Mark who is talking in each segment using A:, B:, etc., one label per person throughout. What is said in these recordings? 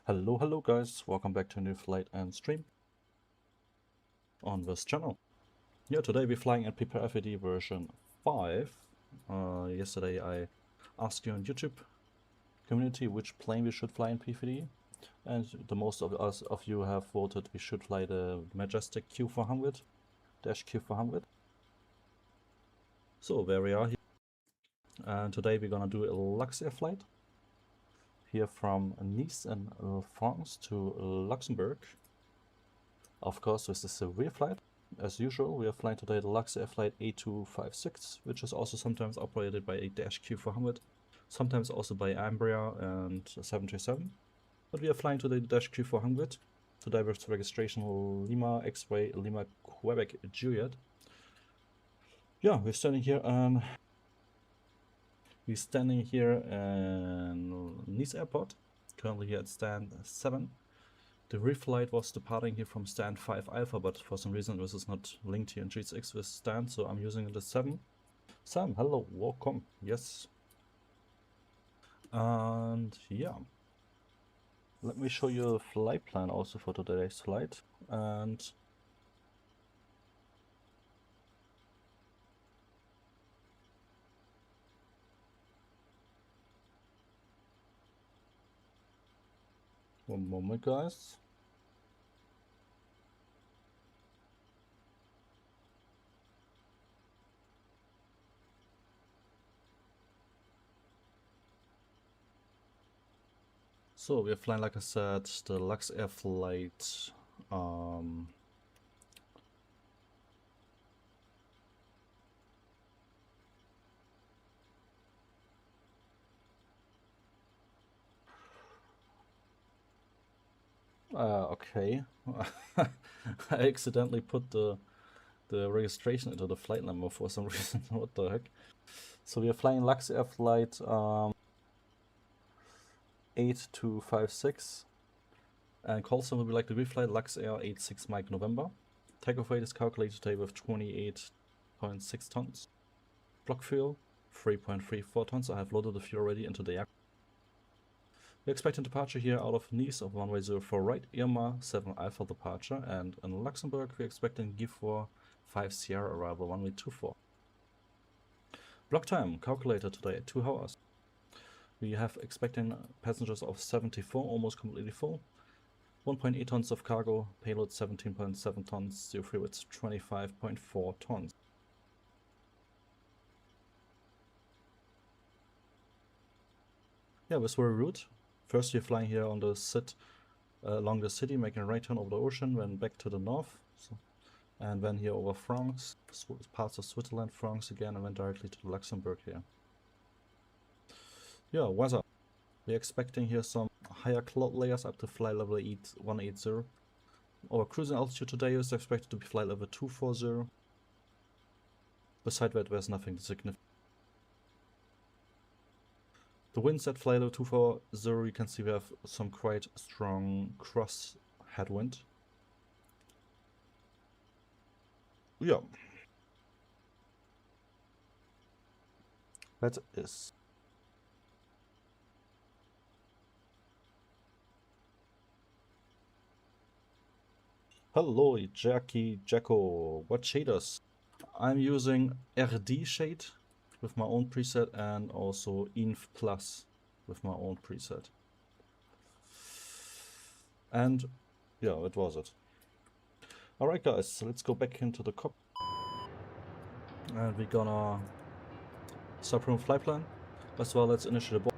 A: Hello guys, welcome back to a new flight and stream on this channel. Yeah, today we're flying at Prepar3d version 5. Yesterday I asked you on YouTube community which plane we should fly in Prepar3d, and the most of you have voted we should fly the Majestic Q400, Dash Q400. So there we are here, and today we're gonna do a Luxair flight here from Nice in France to Luxembourg. Of course, this is a rear flight. As usual, we are flying today the Luxair flight 8256, which is also sometimes operated by a Dash Q400, sometimes also by Embraer and 737. But we are flying today the Dash Q400, today with registration Lima X-Ray Lima Quebec Juliet. Yeah, we're standing here in Nice Airport, currently here at stand 7. The reflight was departing here from stand 5 Alpha, but for some reason this is not linked here in GSX with stand, so I'm using the 7. Sam, hello, welcome, yes. And yeah, let me show you a flight plan also for today's flight. And one moment, guys. So we're flying, like I said, the Luxair flight. Okay. I accidentally put the registration into the flight number for some reason. What the heck? So we are flying Luxair flight 8256, and call sign will be like the reflight Luxair 86 Mike November. Takeoff weight is calculated today with 28.6 tons. Block fuel 3.34 tons. I have loaded the fuel already into the aircraft. We're expecting departure here out of Nice of runway 04 right, Irma 7 Alpha departure, and in Luxembourg we're expecting G4 5 Sierra arrival runway 24. Block time calculated today at 2 hours. We have expecting passengers of 74, almost completely full. 1.8 tons of cargo, payload 17.7 tons, zero fuel width 25.4 tons. Yeah, this very route. First we're flying here on the along the city, making a right turn over the ocean, then back to the north. And then here over France, parts of Switzerland, France again, and then directly to Luxembourg here. Yeah, weather. We're expecting here some higher cloud layers up to flight level 180. Our cruising altitude today is expected to be flight level 240. Beside that, there's nothing significant. The winds at flight level 240, you can see we have some quite strong cross headwind. Yeah. That is. Hello, Jacko. What shaders? I'm using RDShade with my own preset, and also Env Plus with my own preset. And yeah, that was it. Alright guys, so let's go back into the cockpit. And we're gonna start from flight plan. As well, let's initiate a board.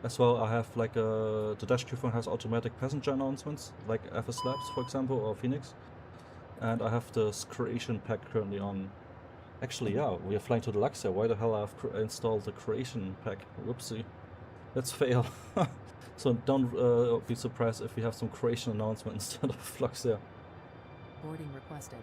A: As well, I have like the Dash Q400 has automatic passenger announcements, like Fslabs for example, or Phoenix. And I have the Croatian pack currently on. Actually, yeah, we are flying to the Luxair. Why the hell I've installed the Croatian pack? Whoopsie. Let's fail. So don't be surprised if we have some Croatian announcement instead of Luxair.
B: Boarding requested.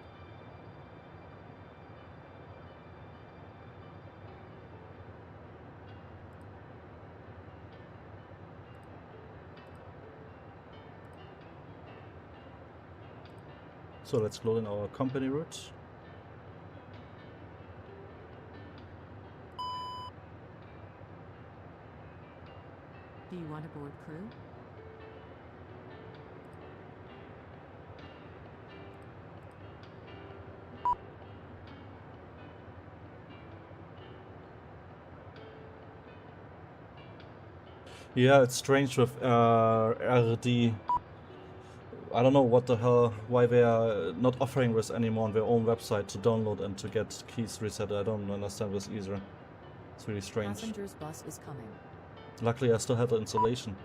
A: So let's load in our company route.
B: Do you want to board crew?
A: Yeah, it's strange with RD. I don't know what the hell, why they are not offering this anymore on their own website to download and to get keys reset. I don't understand this either. It's really strange.
B: Passengers bus is coming.
A: Luckily I still have the installation.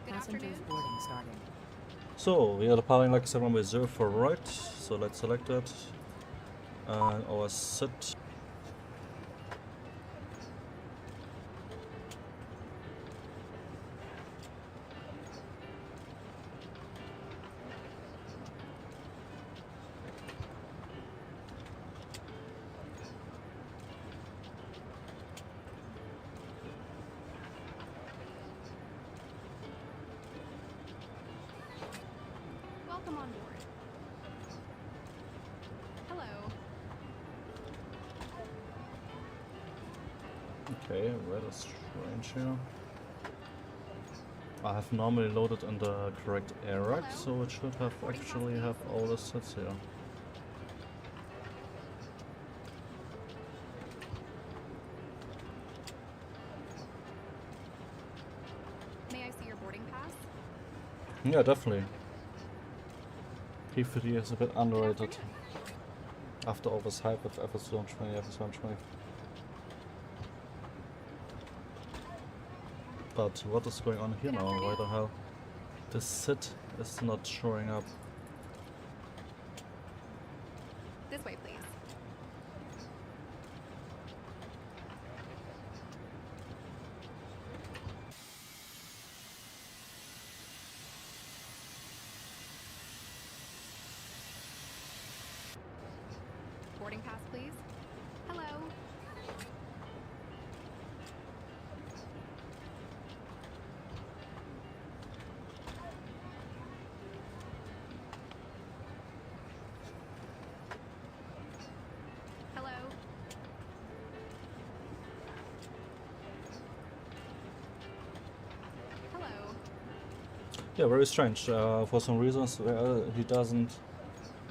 B: Passengers boarding starting.
A: So, we are departing like 7 runway 0 for right, so let's select that. And our sit.
C: Welcome on board. Hello.
A: Okay, that is strange here. I have normally loaded in the correct air rack, so it should have actually have all the sets here.
C: May I see your boarding pass?
A: Yeah, definitely. P3 is a bit underrated. After all this hype with FS120, FS120. But what is going on here now? Why the hell? The sit is not showing up.
C: This way, please. Boarding pass, please. Hello. Hello. Hello.
A: Yeah, very strange. For some reasons, he doesn't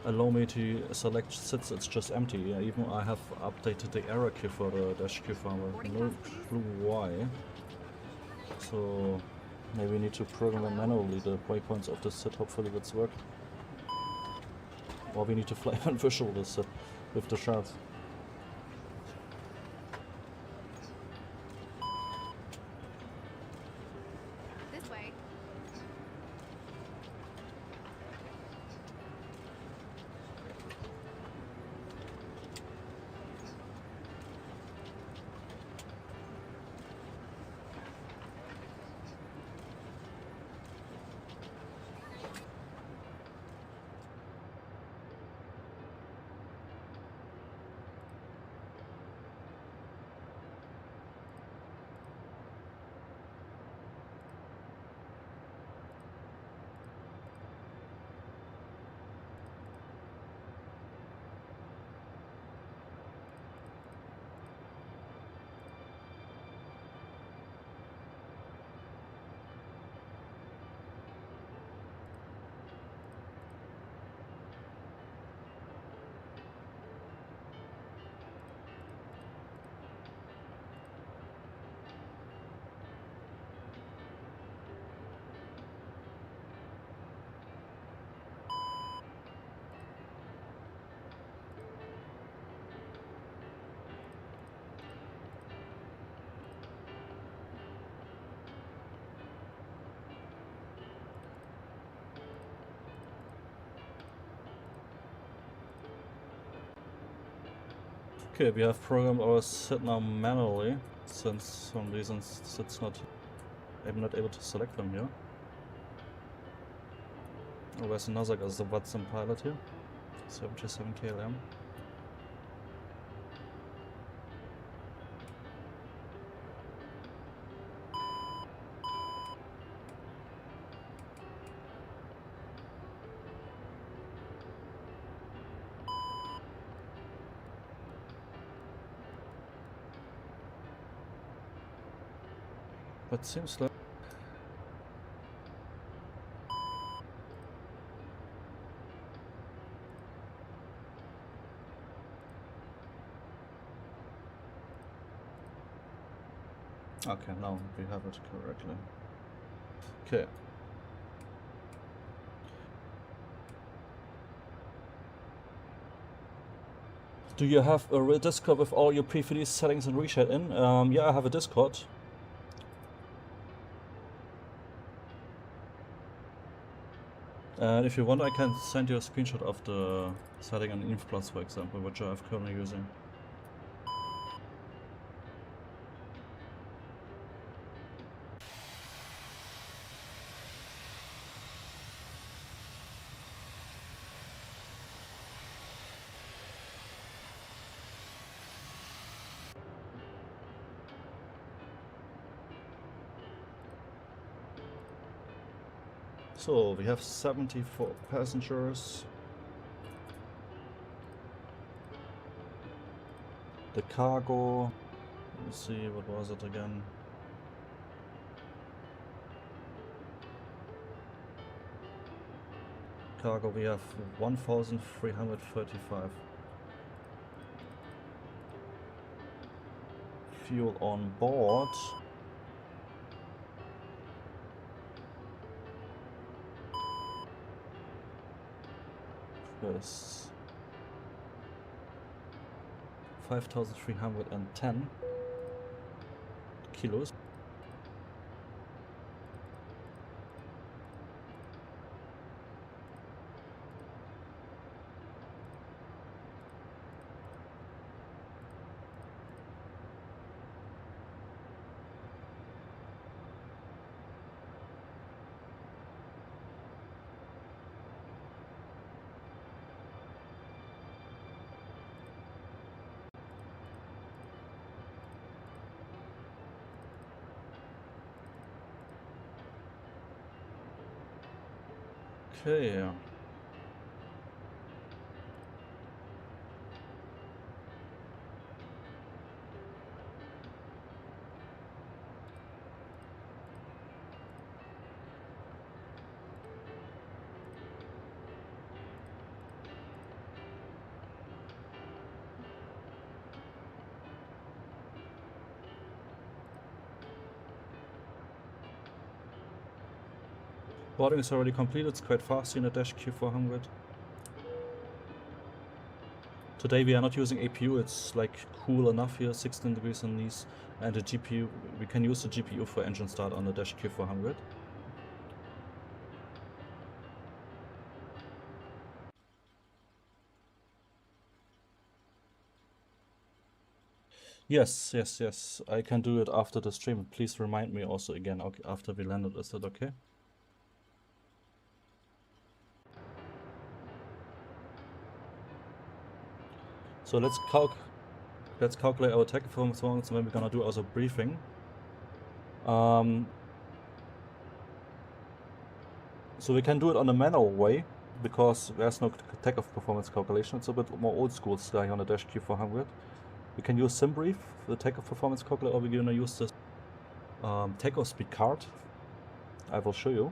A: allow me to select sits. It's just empty. Yeah, even I have updated the error key for the Dash Q-400. No clue why. So maybe we need to program manually the waypoints of the sit. Hopefully that's work. Or we need to fly and visual the sit with the shards.
C: This way.
A: Okay, we have programmed our set now manually, since some reasons I'm not able to select them here. Oh, there's another guy, the Watson pilot here. 77 KLM. But seems like okay, now we have it correctly. Okay. Do you have a Discord with all your pre-release settings and Reshade in? Yeah, I have a Discord. And if you want, I can send you a screenshot of the setting on Plus, for example, which I'm currently using. So we have 74 passengers. The cargo, let me see, what was it again? Cargo, we have 1,335. Fuel on board. Yes. 5,310 kilos. Okay. Boarding is already completed, it's quite fast in the Dash Q400. Today we are not using APU, it's like cool enough here, 16 degrees on these, and the GPU, we can use the GPU for engine start on the Dash Q400. Yes, I can do it after the stream. Please remind me also again after we landed, is that okay? So let's calculate our tech performance and then we're gonna do also briefing. So we can do it on a manual way because there's no takeoff performance calculation. It's a bit more old school style on the Dash Q400. We can use SimBrief for the takeoff performance calculator, or we're gonna use this takeoff speed card. I will show you.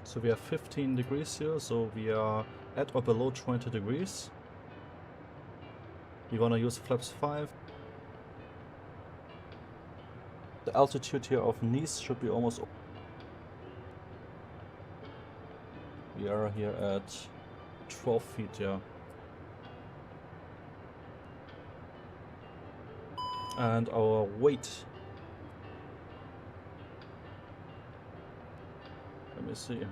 A: So we have 15 degrees here, so we are at or below 20 degrees. We're gonna use flaps 5. The altitude here of Nice should be almost. We are here at 12 feet, yeah. And our weight. Let me see.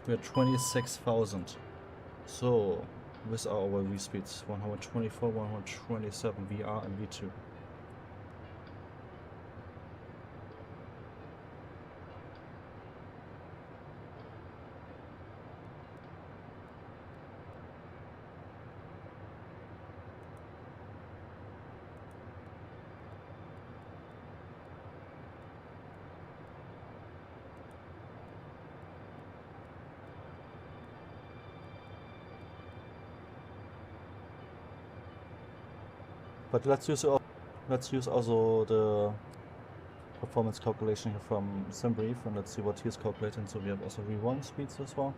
A: We're 26,000. So, with our V speeds 124, 127 VR and V2. But let's use also the performance calculation here from SimBrief, and let's see what he's calculating. So we have also V1 speeds as well.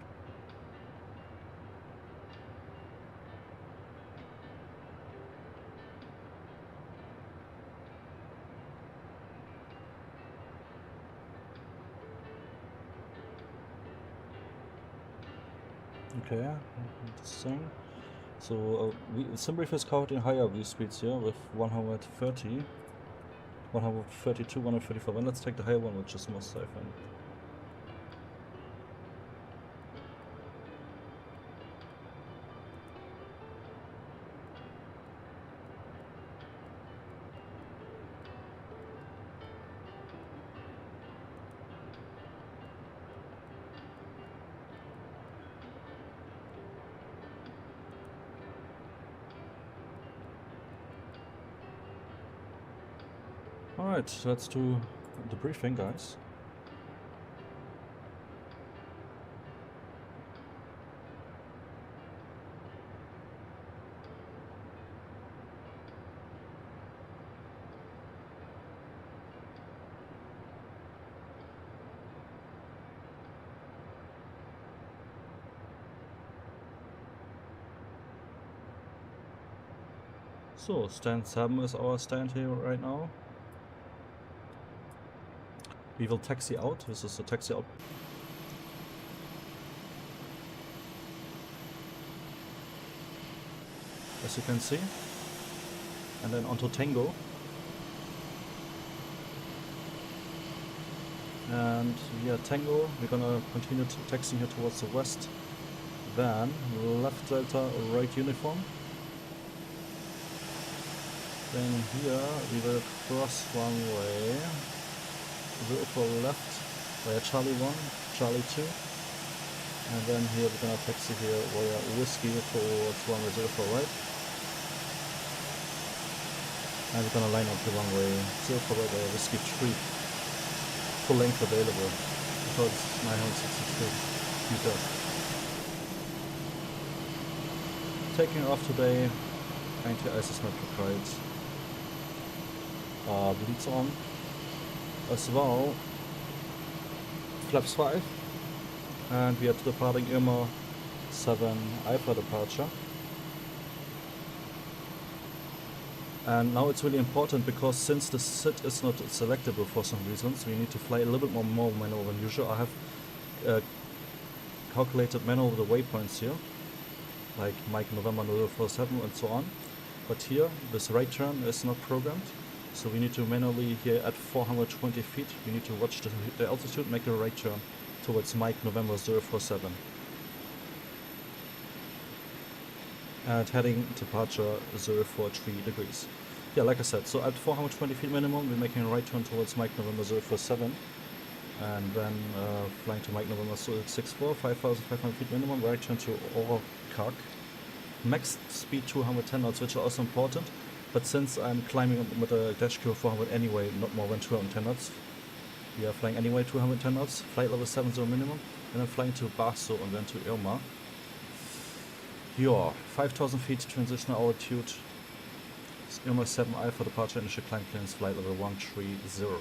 A: Okay, interesting. So SimBrief is counting higher V speeds here with 130, 132, 134. And let's take the higher one, which is most safe. Alright, let's do the briefing, guys. So, stand 7 is our stand here right now. We will taxi out. This is the taxi out. As you can see. And then onto Tango. And via Tango, we're gonna continue taxiing here towards the west. Then left delta, right uniform. Then here we will cross runway. 04 left via Charlie 1, Charlie 2, and then here we're gonna taxi here via Whiskey towards runway 04 right, and we're gonna line up the runway 04 right via Whiskey 3, full length available, because it's 962 meters. Taking off today, anti-isometric rides, bleeds on. As well, flaps 5, and we are departing Irma 7 Alpha departure. And now it's really important because since the SIT is not selectable for some reasons, we need to fly a little bit more manual than usual. I have calculated manual the waypoints here, like Mike November 047 and so on. But here, this right turn is not programmed. So we need to manually here at 420 feet, we need to watch the altitude, make a right turn towards Mike November 047. And heading departure 043 degrees. Yeah, like I said, so at 420 feet minimum, we're making a right turn towards Mike November 047. And then flying to Mike November 64, 5,500 feet minimum, right turn to ORBX. Max speed 210 knots, which are also important. But since I'm climbing with a Dash Q-400 anyway, not more than 210 knots, we are flying anyway 210 knots, flight level 70 minimum, and then flying to Barso and then to Irma. Yeah, 5,000 feet transitional altitude, Immersion 7I for departure, initial climb clearance, flight level 130.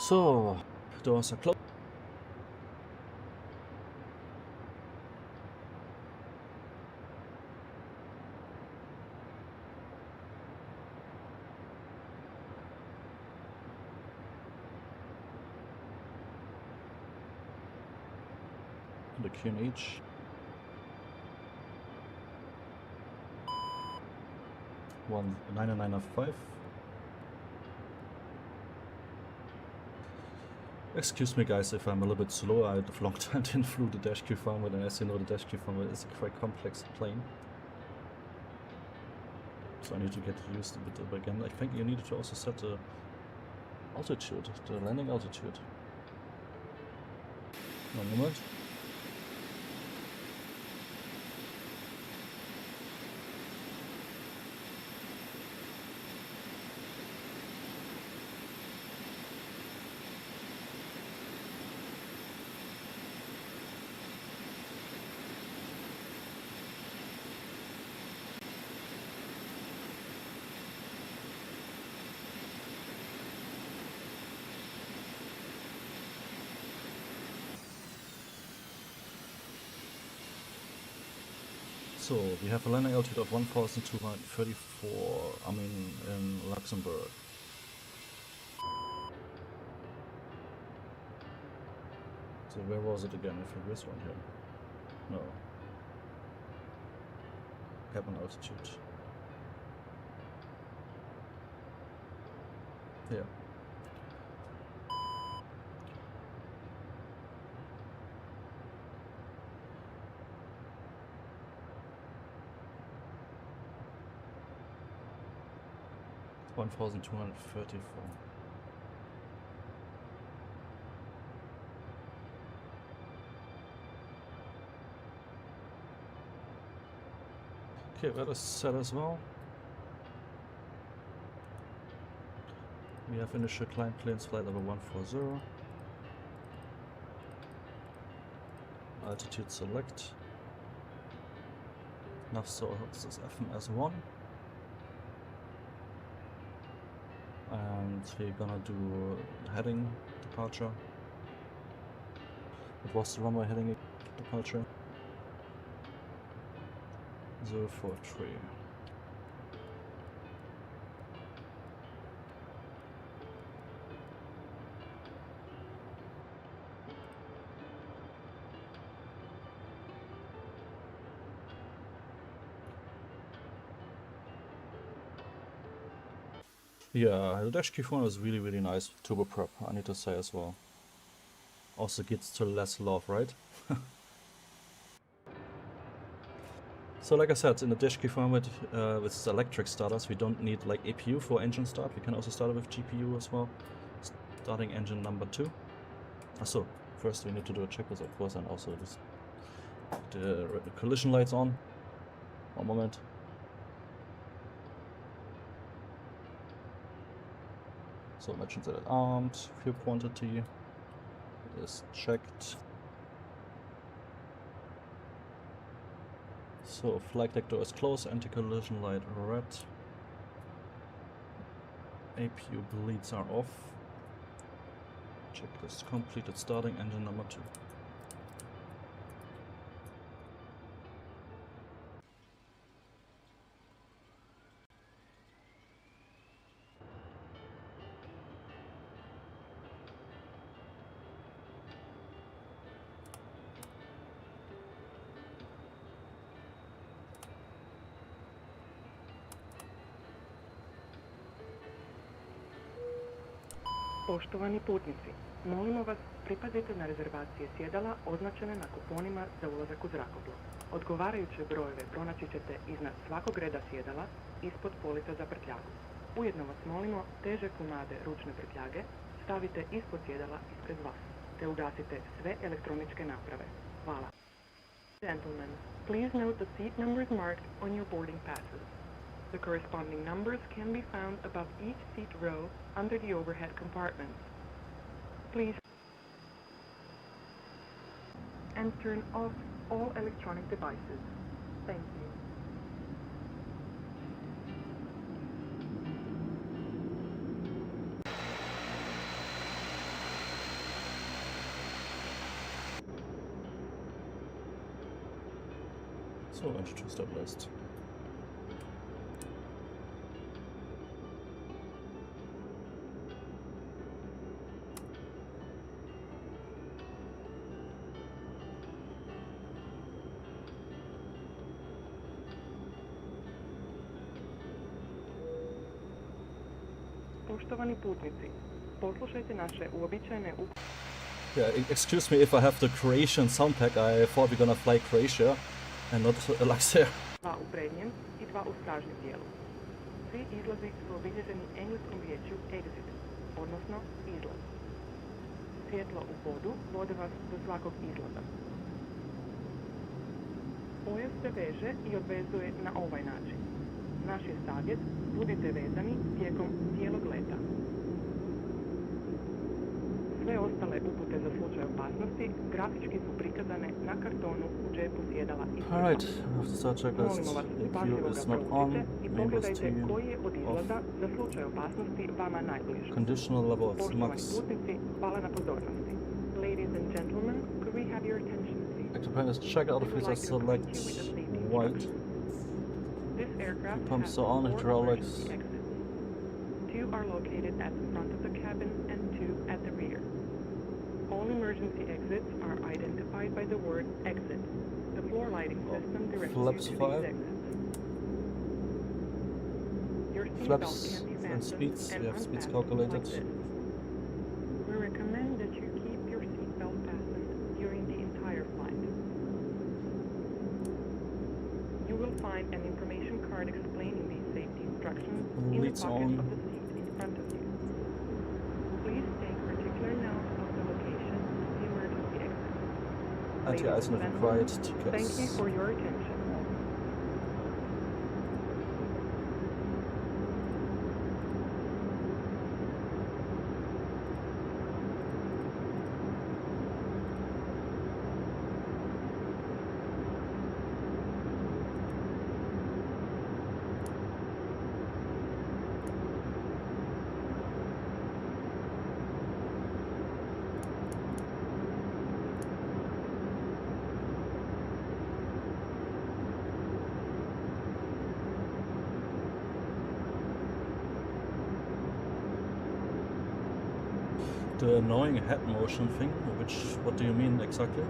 A: So, doors are closed. The QNH. One 995. Excuse me guys if I'm a little bit slow, I have a long time didn't flew the Dash Q-400, and as you know the Dash Q-400 is a quite complex plane. So I need to get used to it again. I think you needed to also set the altitude, the landing altitude. One moment. So we have a landing altitude of 1,234, in Luxembourg. So where was it again? I think this one here. No. Cabin altitude. Yeah. $1,234. Okay, that is set as well. We have initial climb clearance, flight level 140. Altitude select. Nav source is FMS1. And we're gonna do heading departure. It was the runway heading departure. 043. Yeah, the Dash Q-400 is really nice turbo prop, I need to say as well. Also gets to less love, right? So like I said, in the Dash Q-400 with its electric starters, we don't need like APU for engine start, we can also start it with GPU as well. Starting engine number 2. So first we need to do a checklist of course, and also this, the collision lights on. One moment. So mentions that armed, fuel quantity is checked. So flight deck door is closed, anti-collision light red. APU bleeds are off. Checklist completed, starting engine number 2.
D: Poštovani putnici, molimo vas pripazite na rezervacije sjedala označene na kuponima za ulazak u zrakoplov. Odgovarajuće brojeve pronaći ćete iznad svakog reda sjedala ispod polica za prtljagu. Ujedno vas molimo teže komade ručne prtljage stavite ispod sjedala ispred vas, te ugasite sve elektroničke naprave. Hvala. Gentlemen, please note the seat numbers marked on your boarding passes. The corresponding numbers can be found above each seat row under the overhead compartments. Please and turn off all electronic devices. Thank you.
A: So, entry to stabilized.
D: Poštovani putnici, poslušajte naše uobičajene
A: Yeah, excuse me if I have the Croatian sound pack. I thought we're gonna fly Croatia and not Luxair.
D: dva u prednjem i dva u stražnjem dijelu. Svi izlazi su obilježeni engleskom riječju exit, odnosno izlaz. Svjetlo u podu vode vas do svakog izlaza. Pojas se veže i odvezuje na ovaj način. Naš je savjet, budite vezani tijekom cijelog leta. Sve ostale upute za slučaj opasnosti grafički su prikazane na kartonu u džepu sjedala i
A: Alright, after start checklist,
D: molimo vas,
A: EQ
D: pažljivo
A: is
D: ga
A: not on,
D: proučite i
A: main was
D: pogledajte
A: 2
D: koji je od izlaza za slučaj opasnosti vama najbliži.
A: conditional level of
D: Poštovani
A: max.
D: putnici, hvala na pozornosti. Ladies and gentlemen, could we have your attention, please?
A: Active plan is check out of
D: We would
A: features,
D: like to
A: select
D: acquaint you with the safety
A: white.
D: instructions. This aircraft
A: Pumps
D: has
A: are on,
D: 4
A: hydraulics.
D: emergency exits. 2 are located at the front of the cabin and 2 at the rear. All emergency exits are identified by the word exit. The floor lighting system directs you
A: Flaps
D: to
A: 5.
D: these exits. Your
A: Flaps
D: seatbelt can be
A: and
D: fastened
A: speeds,
D: and
A: we have speeds
D: unfastened
A: calculated.
D: like this. We recommend that you keep your seatbelt fastened during the entire flight. You will find an information card explaining these safety instructions in the
A: Leads
D: pocket
A: on.
D: of the seat in front of you. Please take particular note of the location of the emergency exit.
A: Anti-ice not required, tickets.
D: Thank you for your attention.
A: The annoying head motion thing, what do you mean exactly?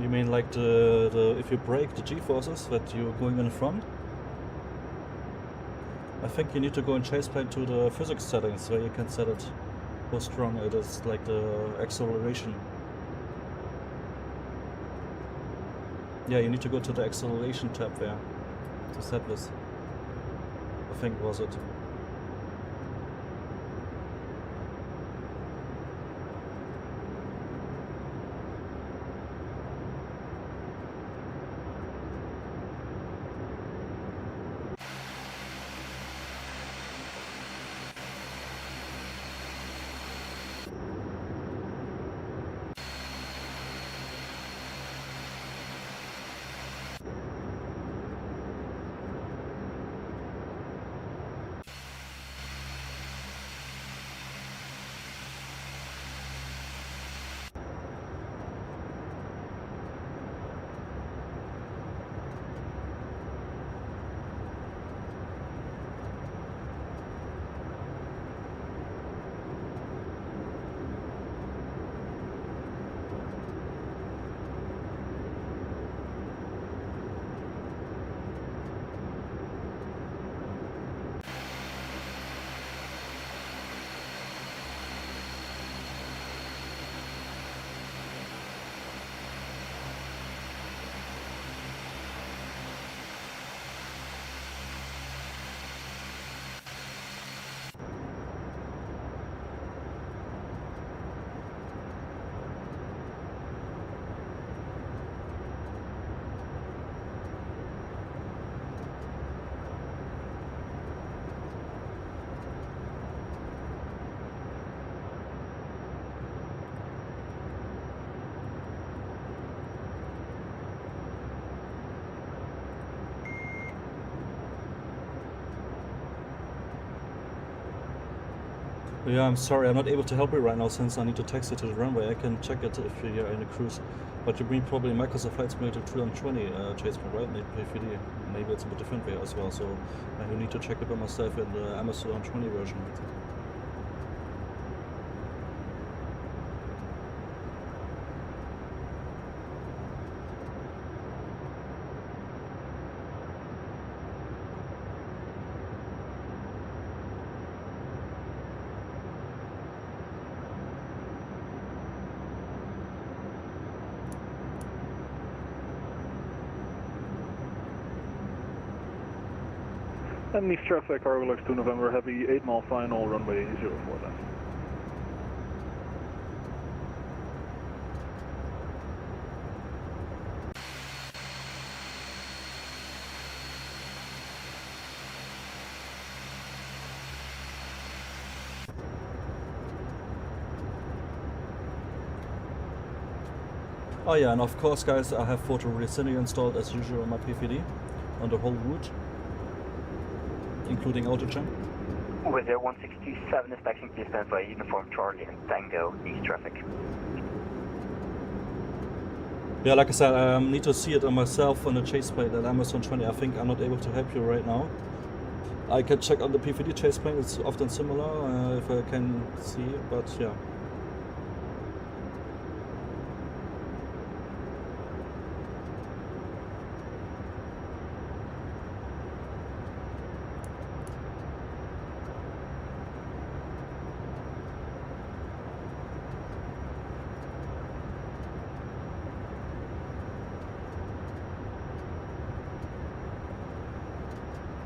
A: You mean like the if you brake the G-forces that you're going in front? I think you need to go in Chaseplane to the physics settings where you can set it how strong it is, like the acceleration. Yeah, you need to go to the acceleration tab there to set this. I think was it. Yeah, I'm sorry, I'm not able to help you right now since I need to taxi to the runway. I can check it if you're in a cruise. But you mean probably Microsoft Flight Simulator 220 Chaseplane, right? Maybe PFD. Maybe it's a bit different way as well, so you need to check it by myself in the Amazon 20 version.
E: And East traffic, ORBX 2 November Heavy, 8 mile final, runway 04 left.
A: Oh yeah, and of course guys, I have Photoreal Germany installed as usual on my PFD on the whole route, including AutoGen.
F: With 1627 inspection, please stand by Uniform Charlie and Tango East traffic.
A: Yeah, like I said, I need to see it on myself on the Chaseplane at Amazon 20. I think I'm not able to help you right now. I can check on the PFD Chaseplane, it's often similar if I can see, but yeah.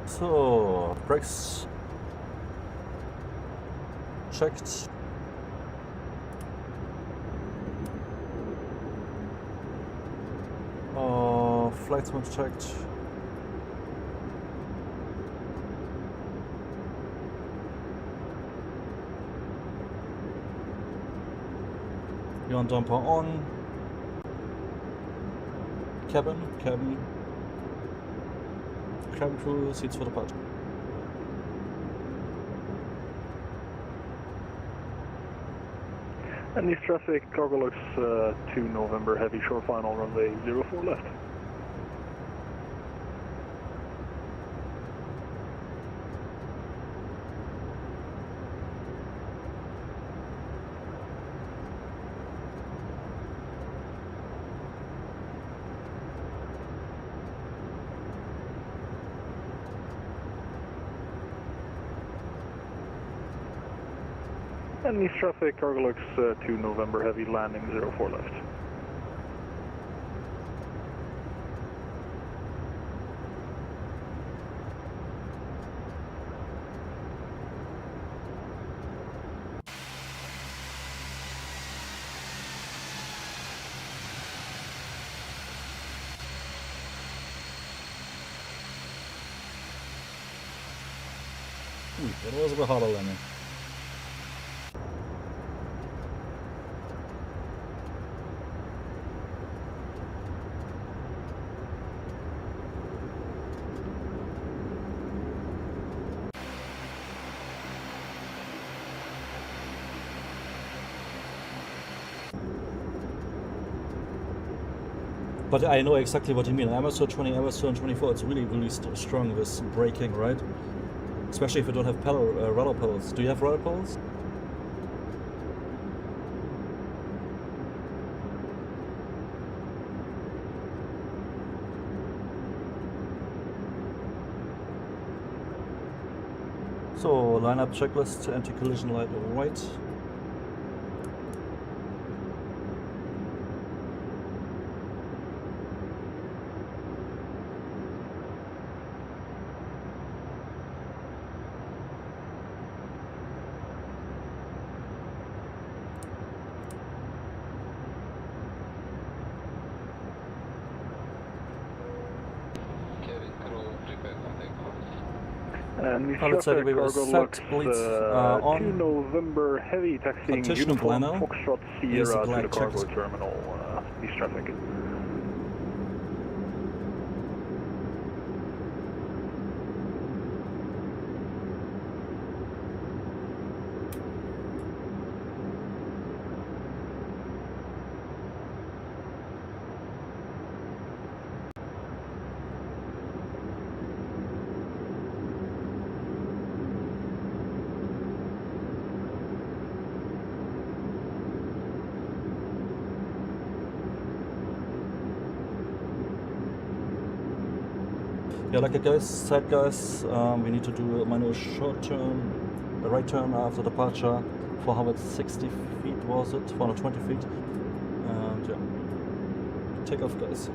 A: So, brakes checked. Flight mode checked. Yawn dumper on. Cabin crew, seats for departure.
E: And East traffic, ORBX 2 November Heavy, short final, runway 04 left. And East traffic, ORBX 2 November Heavy, landing 04 left.
A: That was a bit harder landing. But I know exactly what you mean. Amazon 20, Amazon 24, it's really strong with braking, right? Especially if you don't have rudder pedals. Do you have rudder pedals? So, lineup checklist, anti-collision light right.
E: And
A: Let's say we will set bleeds
E: 2
A: on.
E: November Heavy, taxiing
A: Partition
E: Uniform
A: planner
E: Foxtrot
A: is
E: Sierra to
A: black
E: the cargo
A: checked.
E: terminal, East traffic.
A: Yeah, like I said, guys, we need to do a manual short turn, a right turn after departure, 460 feet was it, 420 feet, and yeah, take off, guys.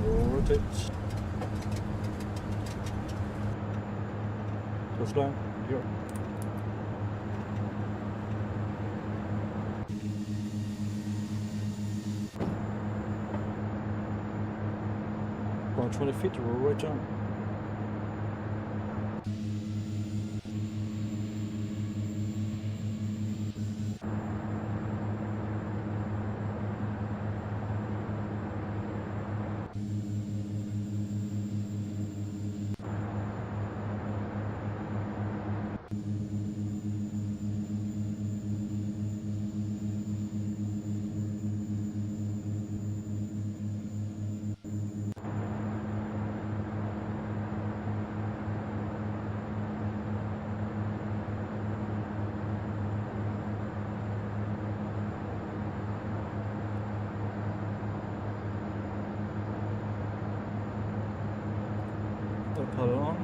A: Rotate. Just line here. About 20 feet, right down. Put on,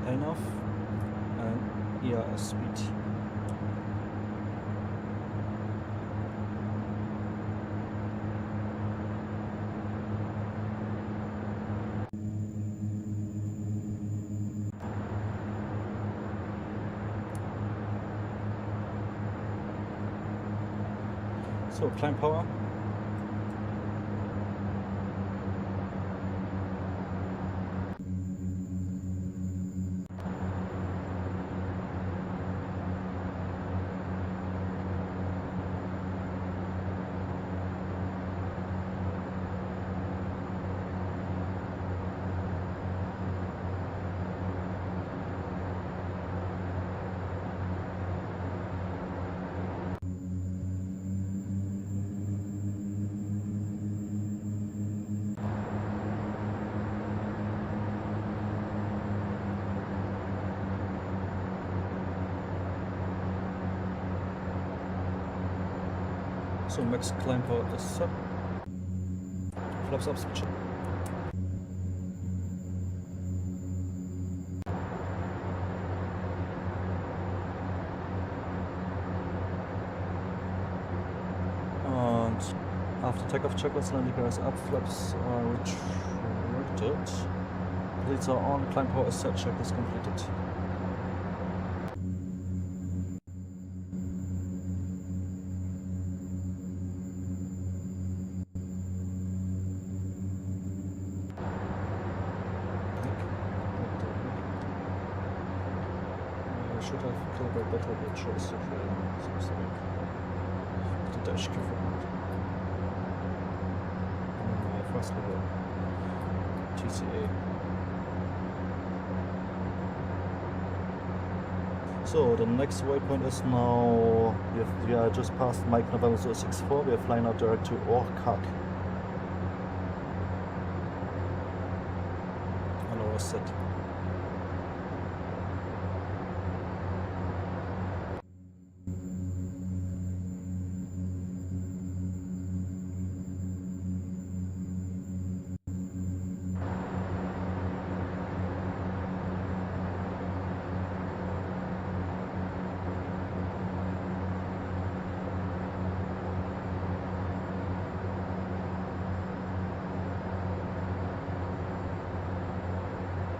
A: enough, and ERS speed. So climb power. So max climb power is set. Flaps up switch. And after takeoff checkers, landing gear is up, flaps are retracted. Blades are on, climb power is set, check is completed. Should have calibrated better the choice of something. The Dash Q-400. And Fslabs TCA. So the next waypoint is now, we are just past Mike November 064, we are flying out direct to ORBX. On our set.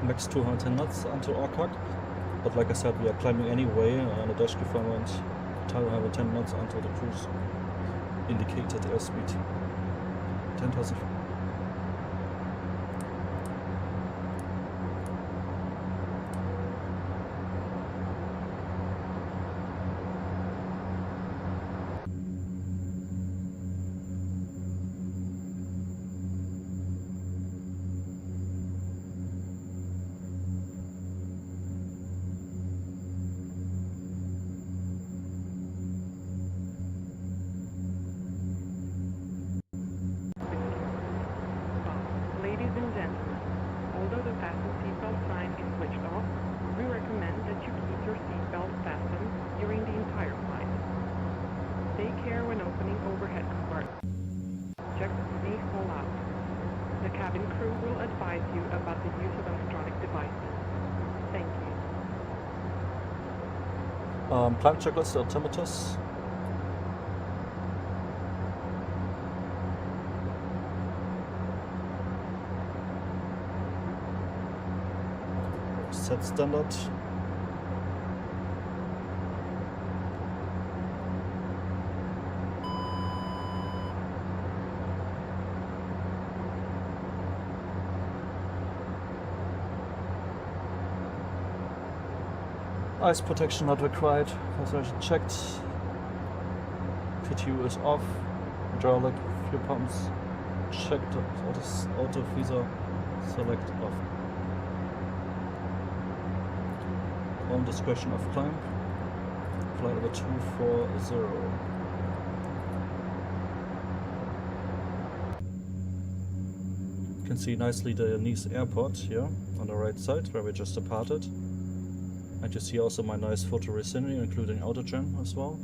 A: Max 210 knots until ORBX, but like I said, we are climbing anyway on the Dash Q-400, time 110 knots until the cruise indicated airspeed 10,000 feet. Climb checklist altimeters. Set standard. Ice protection not required. Vibration checked. PTU is off. Hydraulic fuel pumps checked. Auto freezer select off. On discretion of climb. Flight over 240. You can see nicely the Nice airport here on the right side where we just departed. And you see also my nice photo scenery, including autogen as well.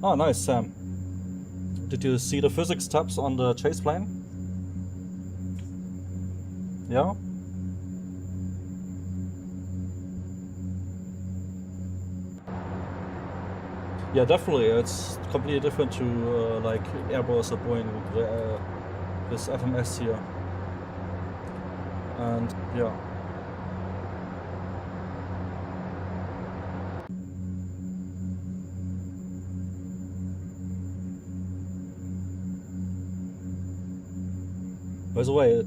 A: Oh, nice, Sam. Did you see the physics tabs on the Chaseplane? Yeah? Yeah, definitely. It's completely different to like Airbus or Boeing this FMS here. And yeah. By the way,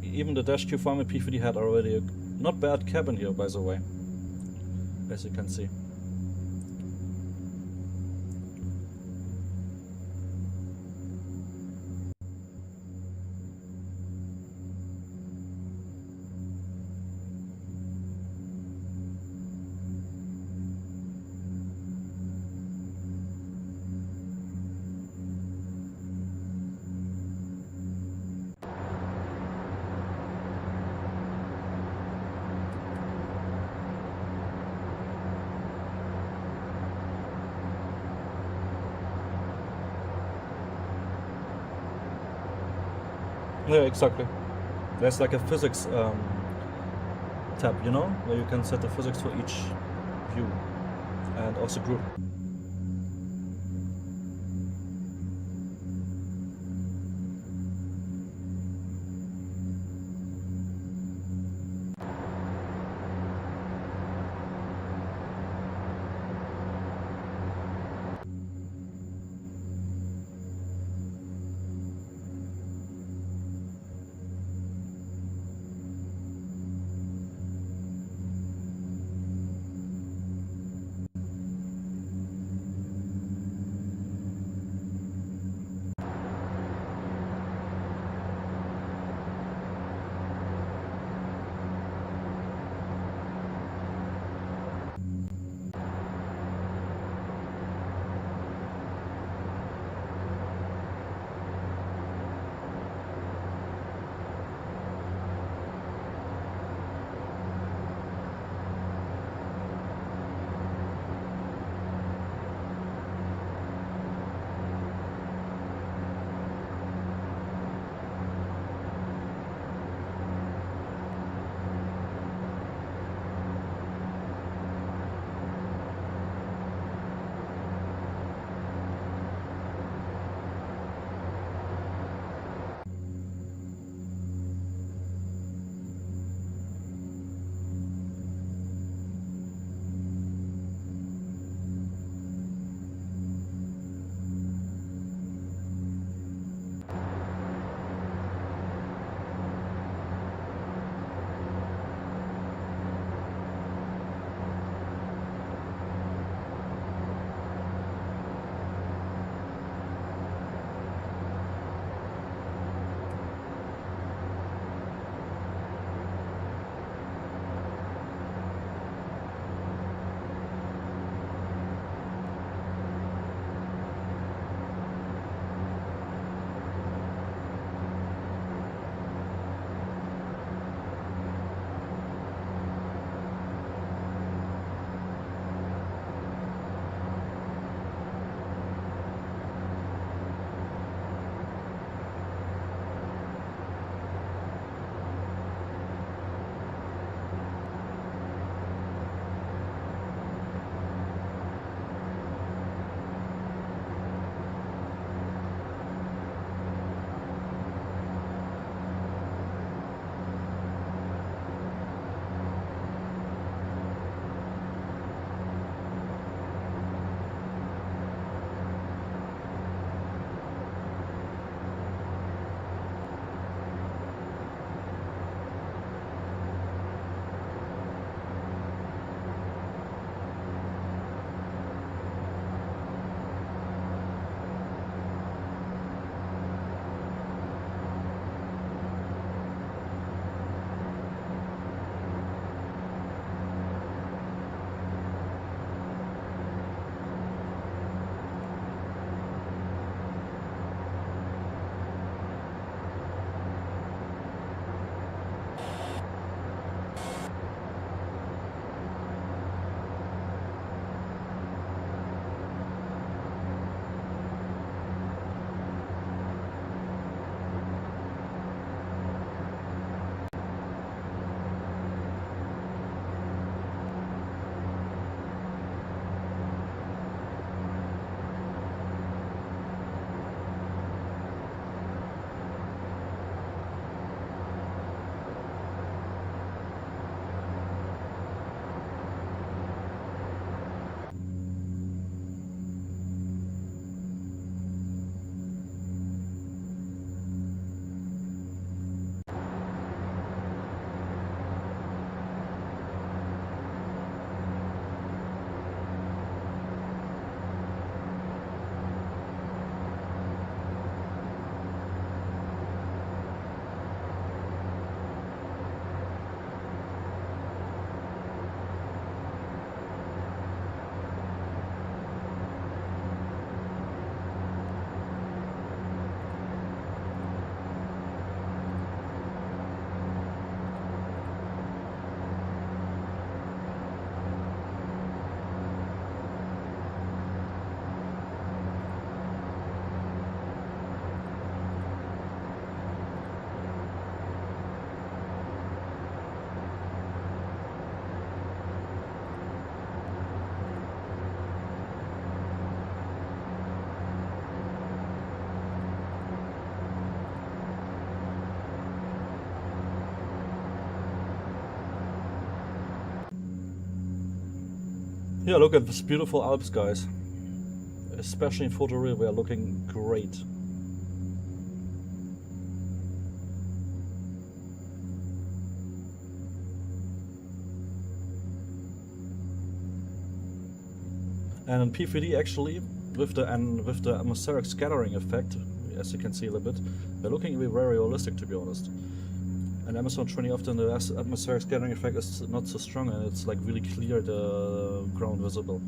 A: even the Dash Q-400 P3D had already a not bad cabin here, by the way, as you can see. Yeah, exactly. There's like a physics tab, you know, where you can set the physics for each view and also group. Yeah, look at this beautiful Alps, guys. Especially in Photoreal, we are looking great. And in P3D actually, with the atmospheric scattering effect, as you can see a little bit, they're looking very realistic, to be honest. And Amazon 20 often the atmospheric scattering effect is not so strong, and it's like really clear the ground visible.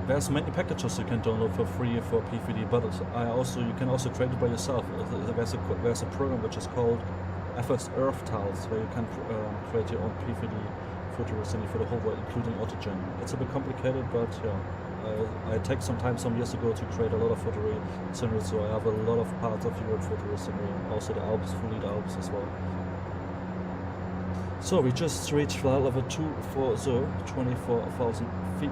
A: There's many packages you can download for free for P3D, but you can also create it by yourself. There's a program which is called FSET tiles, where you can create your own P3D photo recently for the whole world, including Autogen. It's a bit complicated, but yeah, I take some time some years ago to create a lot of photo sceneries, so I have a lot of parts of Europe photo scenery, also the Alps, fully the Alps as well. So we just reached flight level 2 for the 24,000 feet.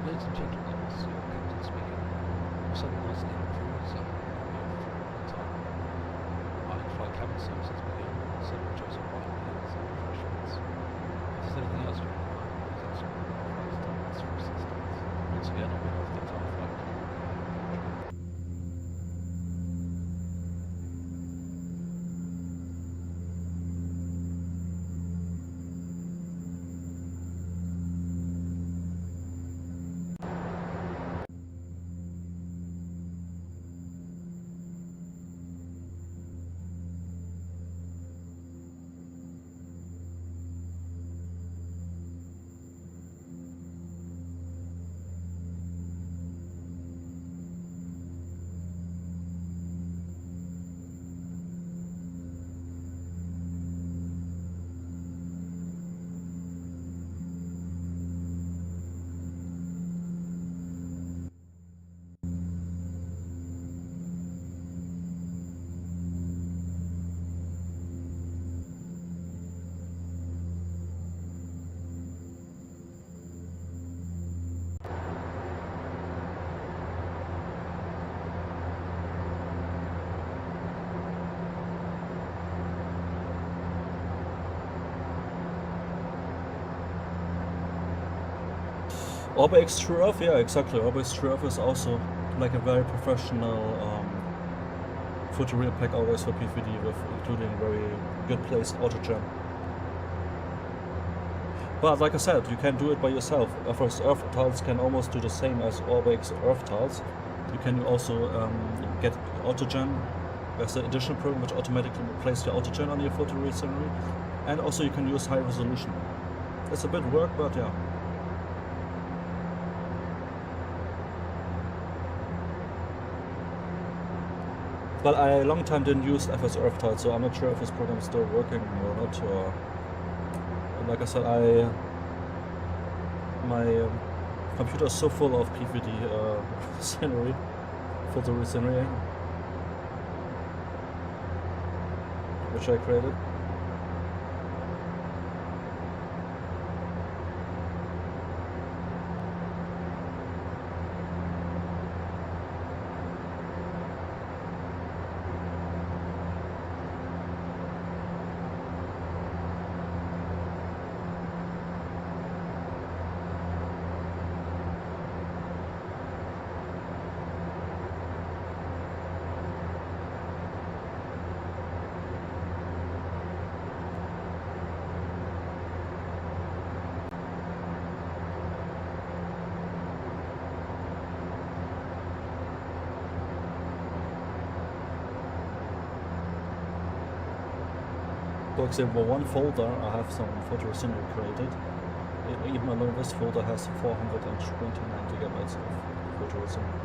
G: Ladies and gentlemen, this is your captain speaking. Some nice little cruise up in time. Our in-flight cabin services begin, so Joseph White is refreshments. If there's anything else you require, please ask me. Addons for assistance. Once again, on behalf of the entire flight crew,
A: ORBX Turb, yeah, exactly. ORBX Turb is also like a very professional Photoreal pack always for PVD, with including very good placed autogem. But like I said, you can do it by yourself. FS Earth tiles can almost do the same as ORBX Earth tiles. You can also get autogen as an additional program which automatically places your autogen on your Photoreal scenery, and also you can use high resolution. It's a bit work, but yeah. But I a long time didn't use FS Earth tiles, so I'm not sure if this program is still working or not. And like I said, my computer is so full of PVD scenery, Photoreal scenery, which I created. For example, one folder I have some Photoreal scenery created. Even alone this folder has 429 gigabytes of Photoreal scenery.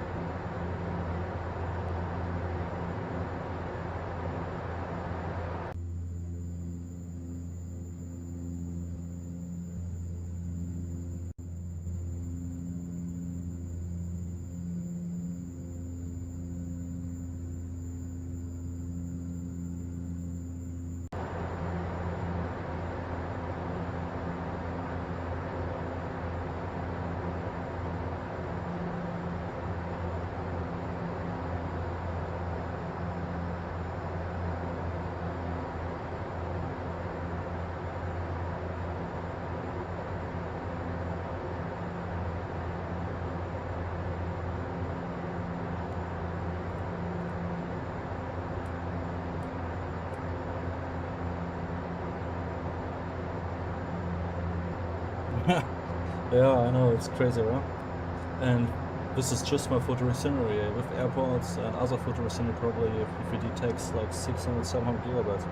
A: Yeah, I know, it's crazy, right? And this is just my Photoreal scenery. With airports and other Photoreal scenery, probably if it takes like 600, 700 gigabytes.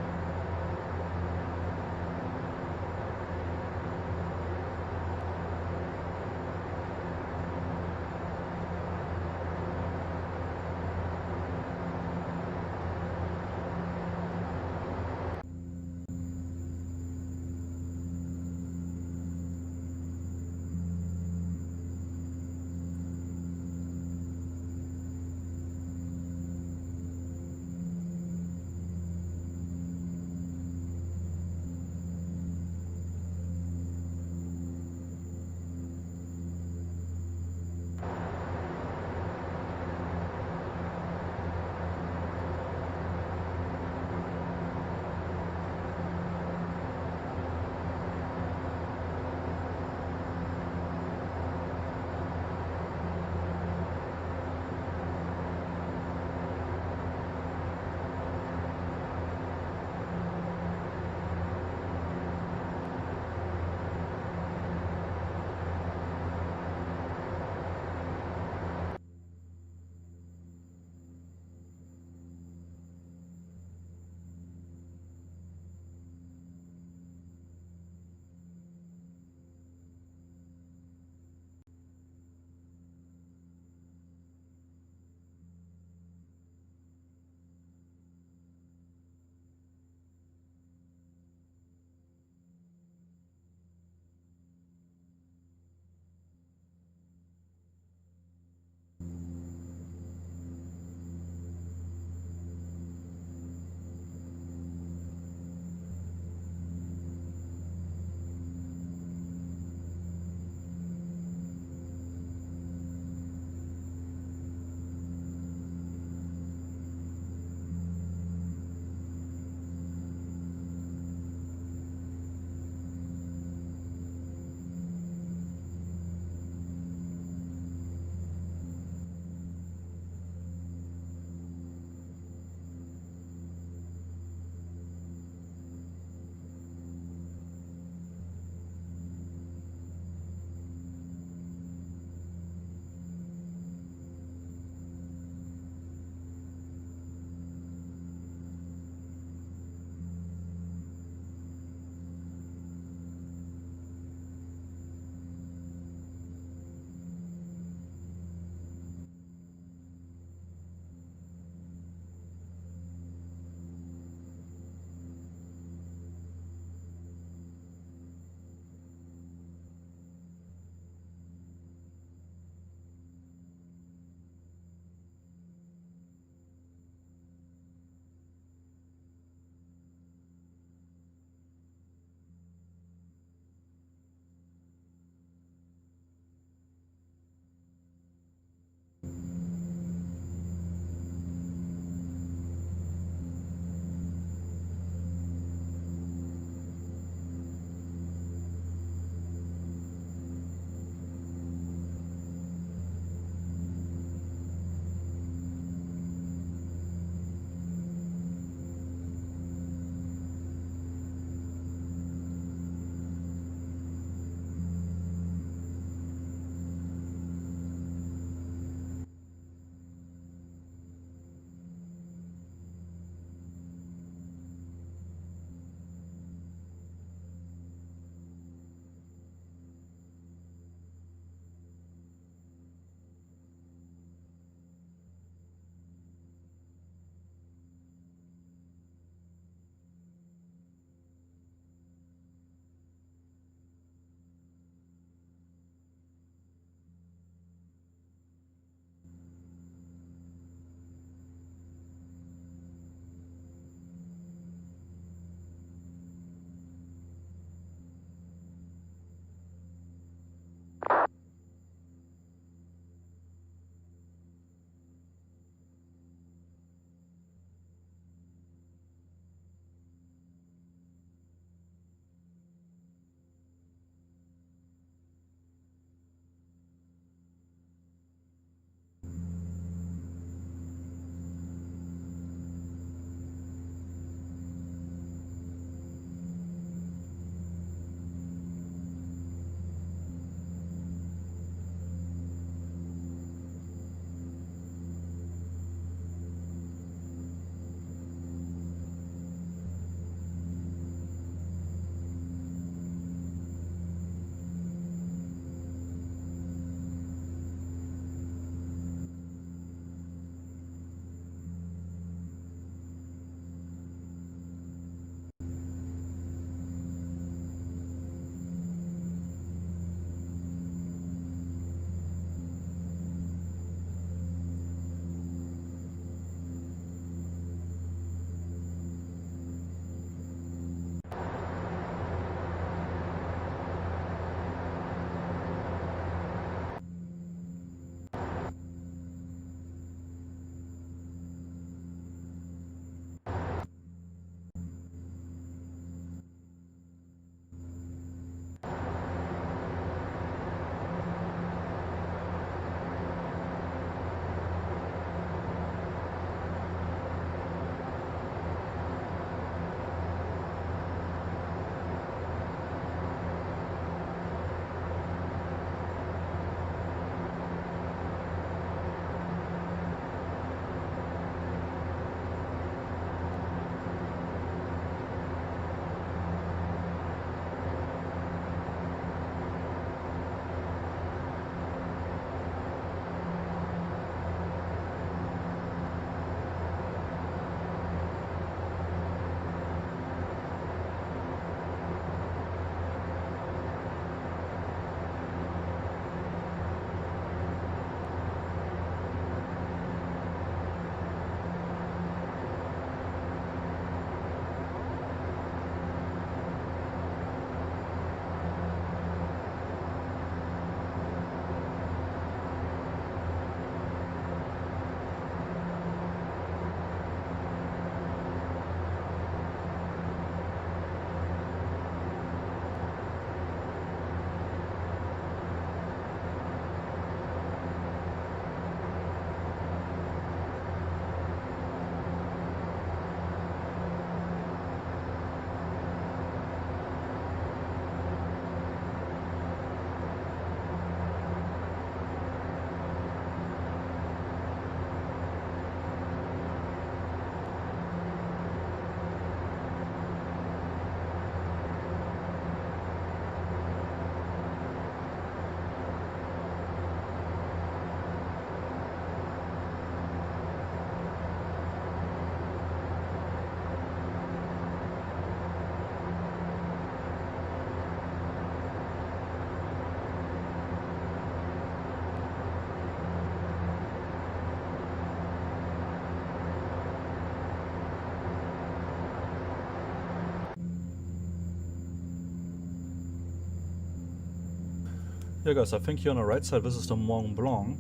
A: Yeah guys, I think here on the right side this is the Mont Blanc.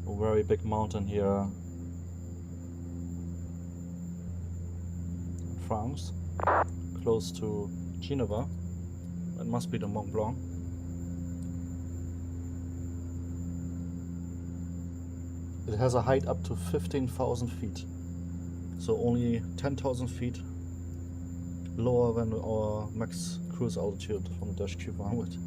A: A very big mountain here in France, close to Geneva. It must be the Mont Blanc. It has a height up to 15,000 feet. So only 10,000 feet lower than our max cruise altitude from the Dash Q-400.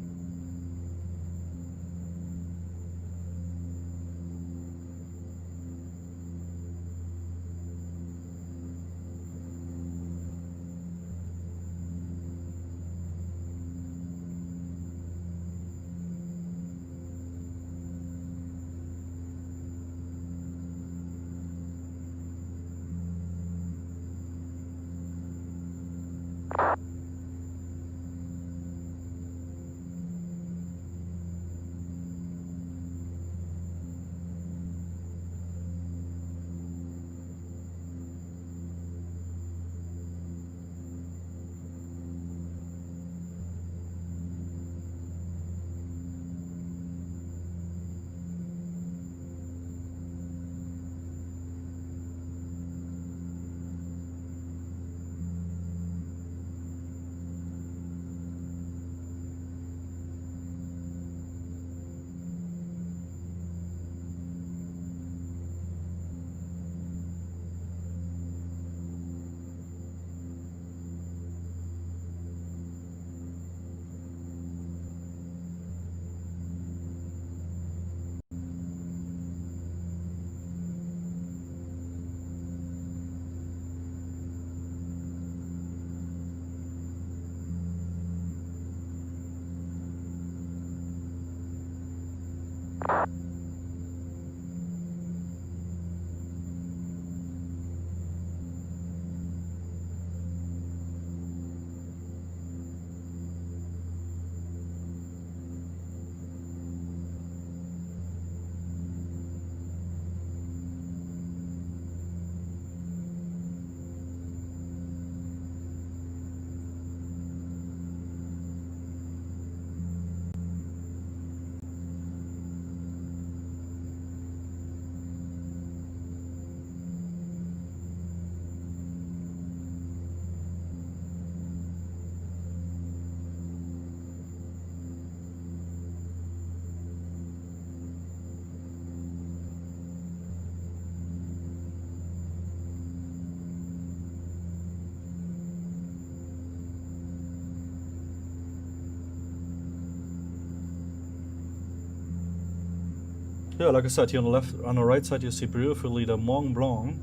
A: Yeah, like I said, here on the left, on the right side, you see beautifully the Mont Blanc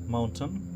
A: mountain.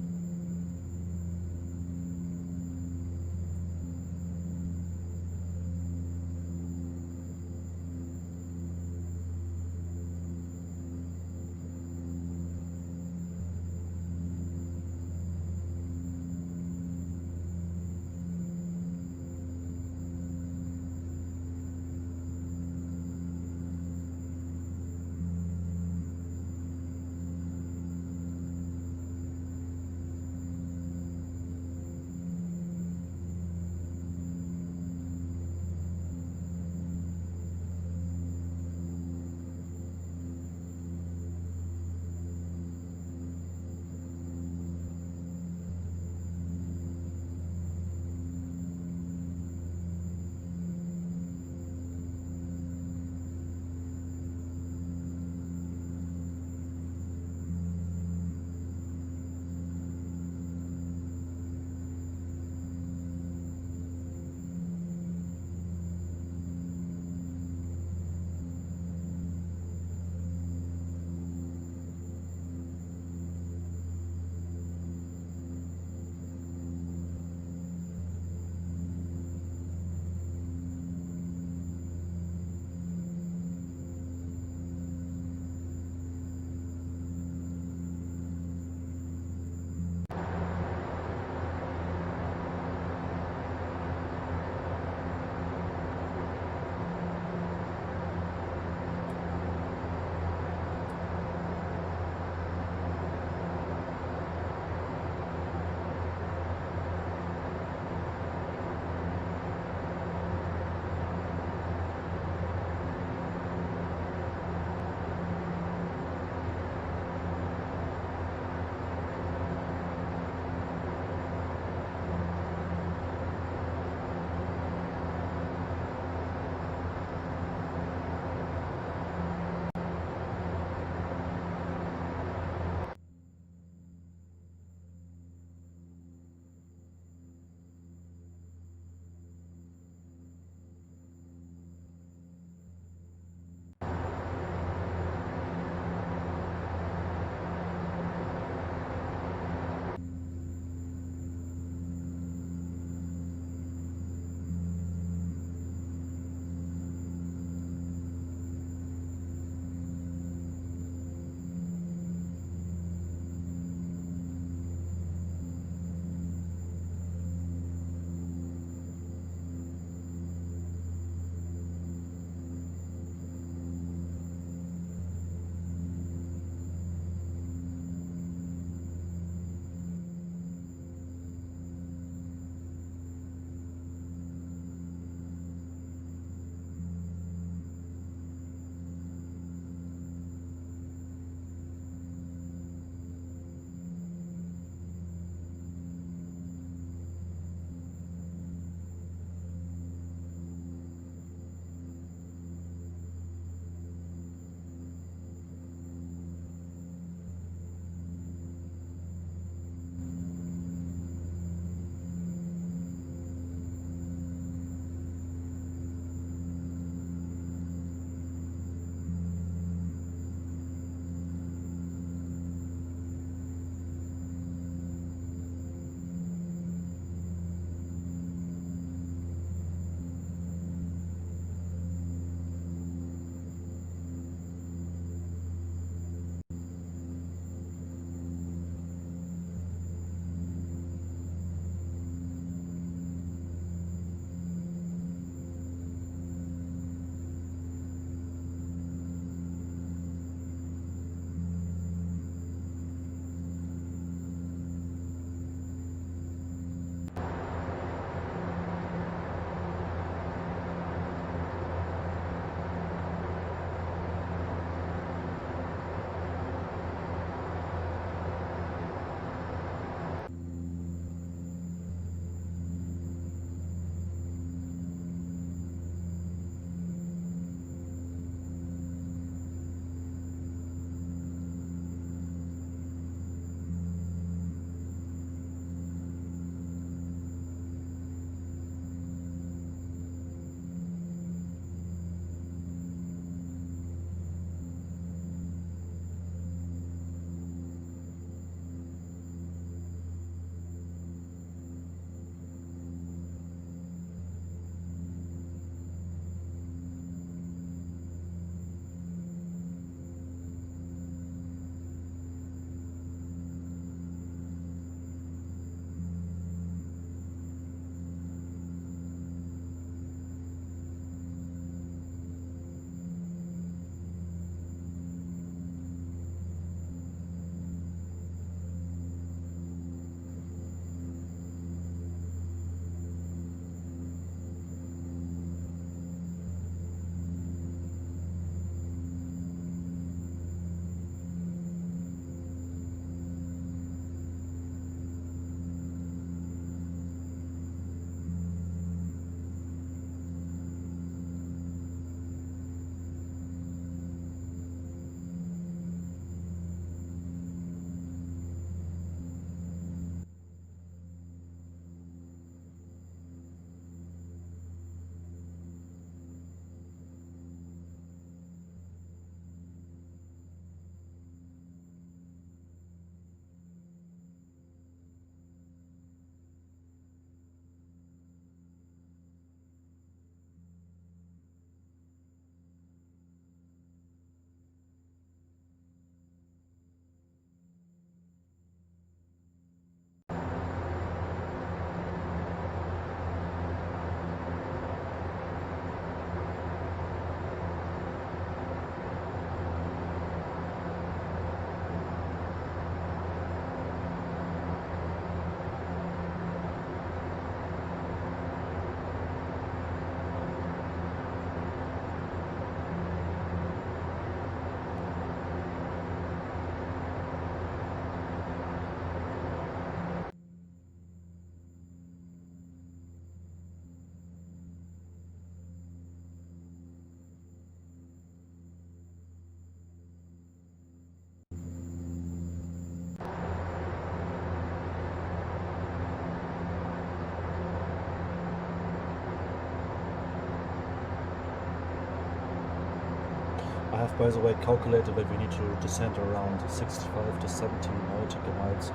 A: have, by the way, calculated that we need to descend around 65 to 70 nautical miles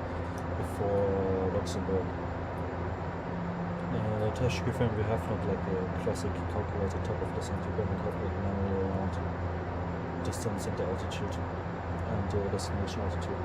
A: before Luxembourg. Dash Q-400, we have not like a classic calculated type of descent. We're going to calculate manually around distance and the altitude and destination altitude.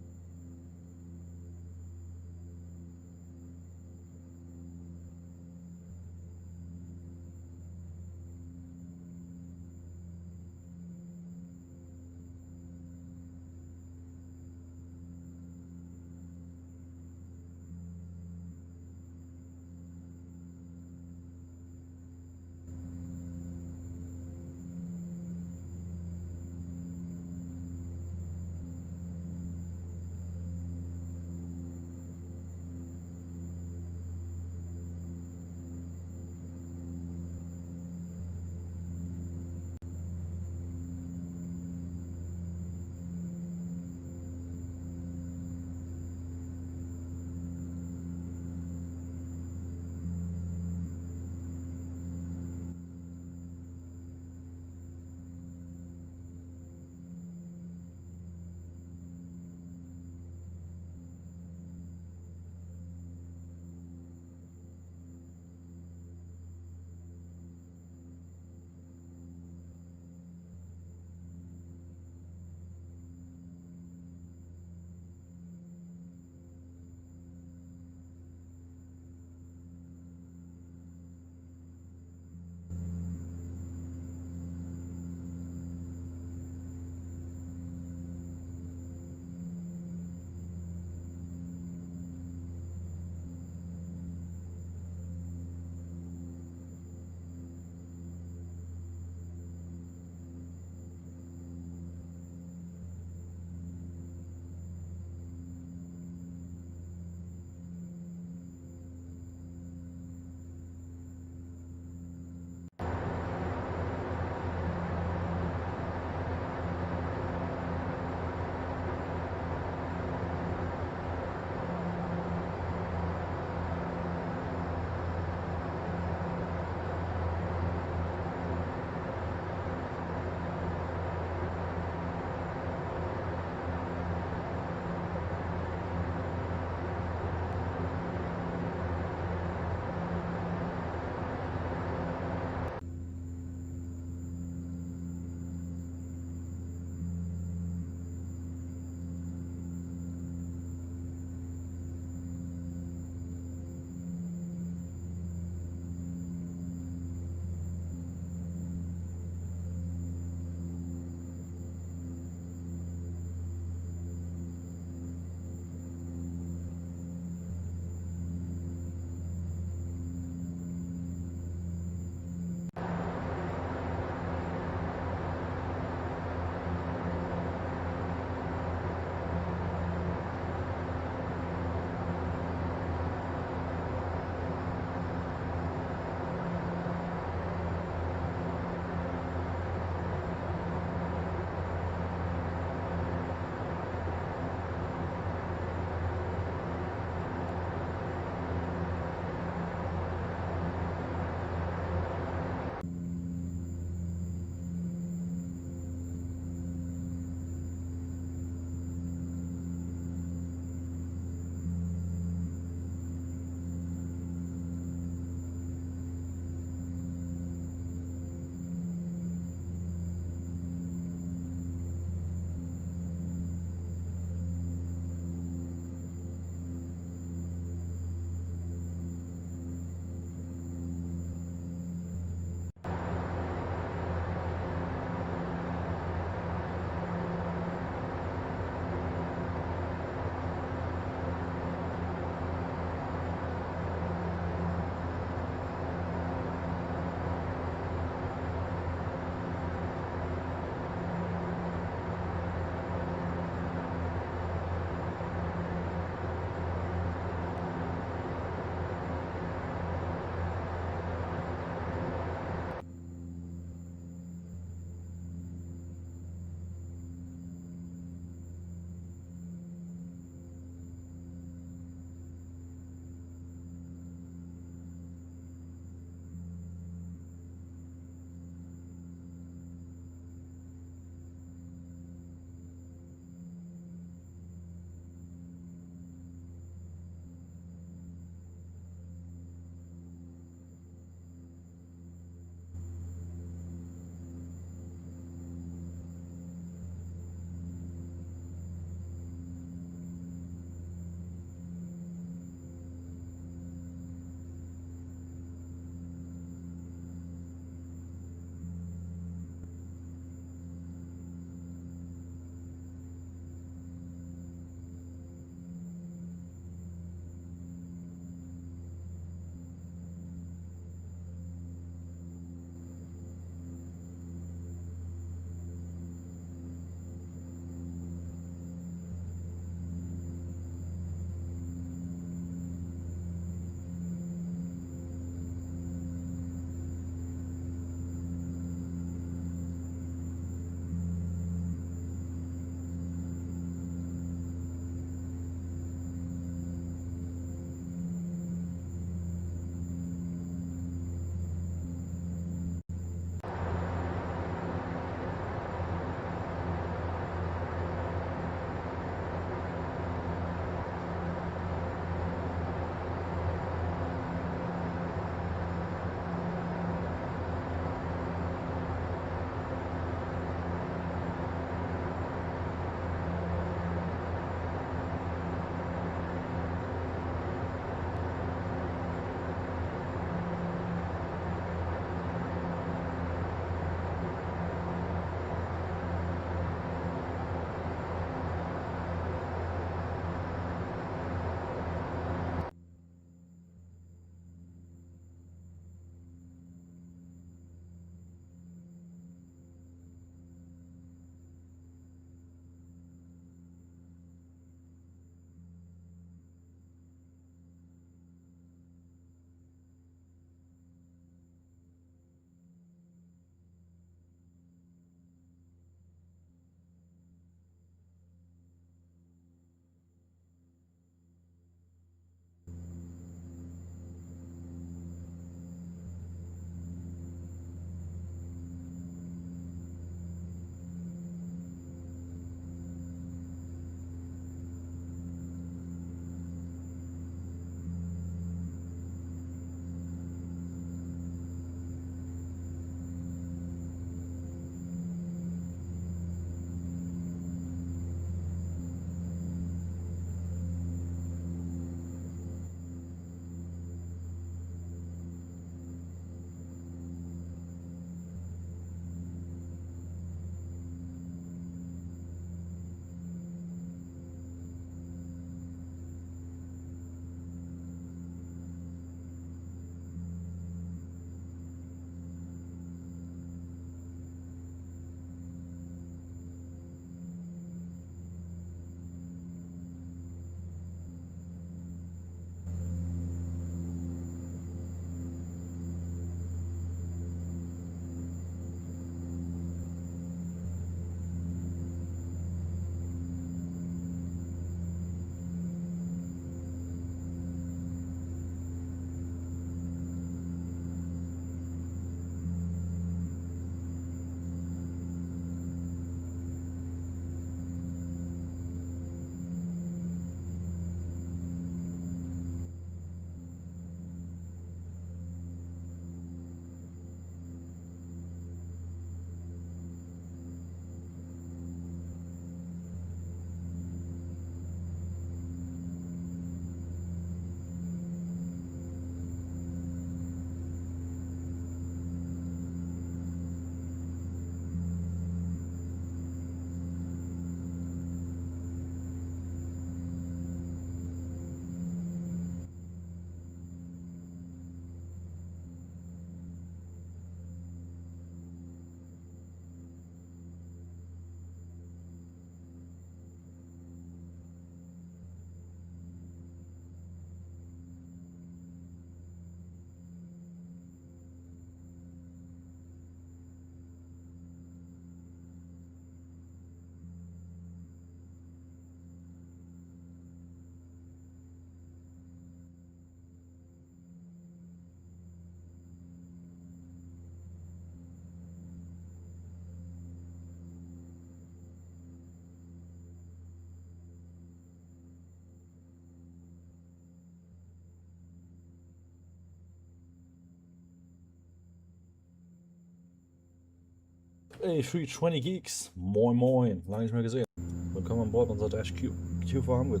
A: Ey, 320 Geeks. Moin moin. Lange nicht mehr gesehen. Willkommen an Bord unser Dash Q400.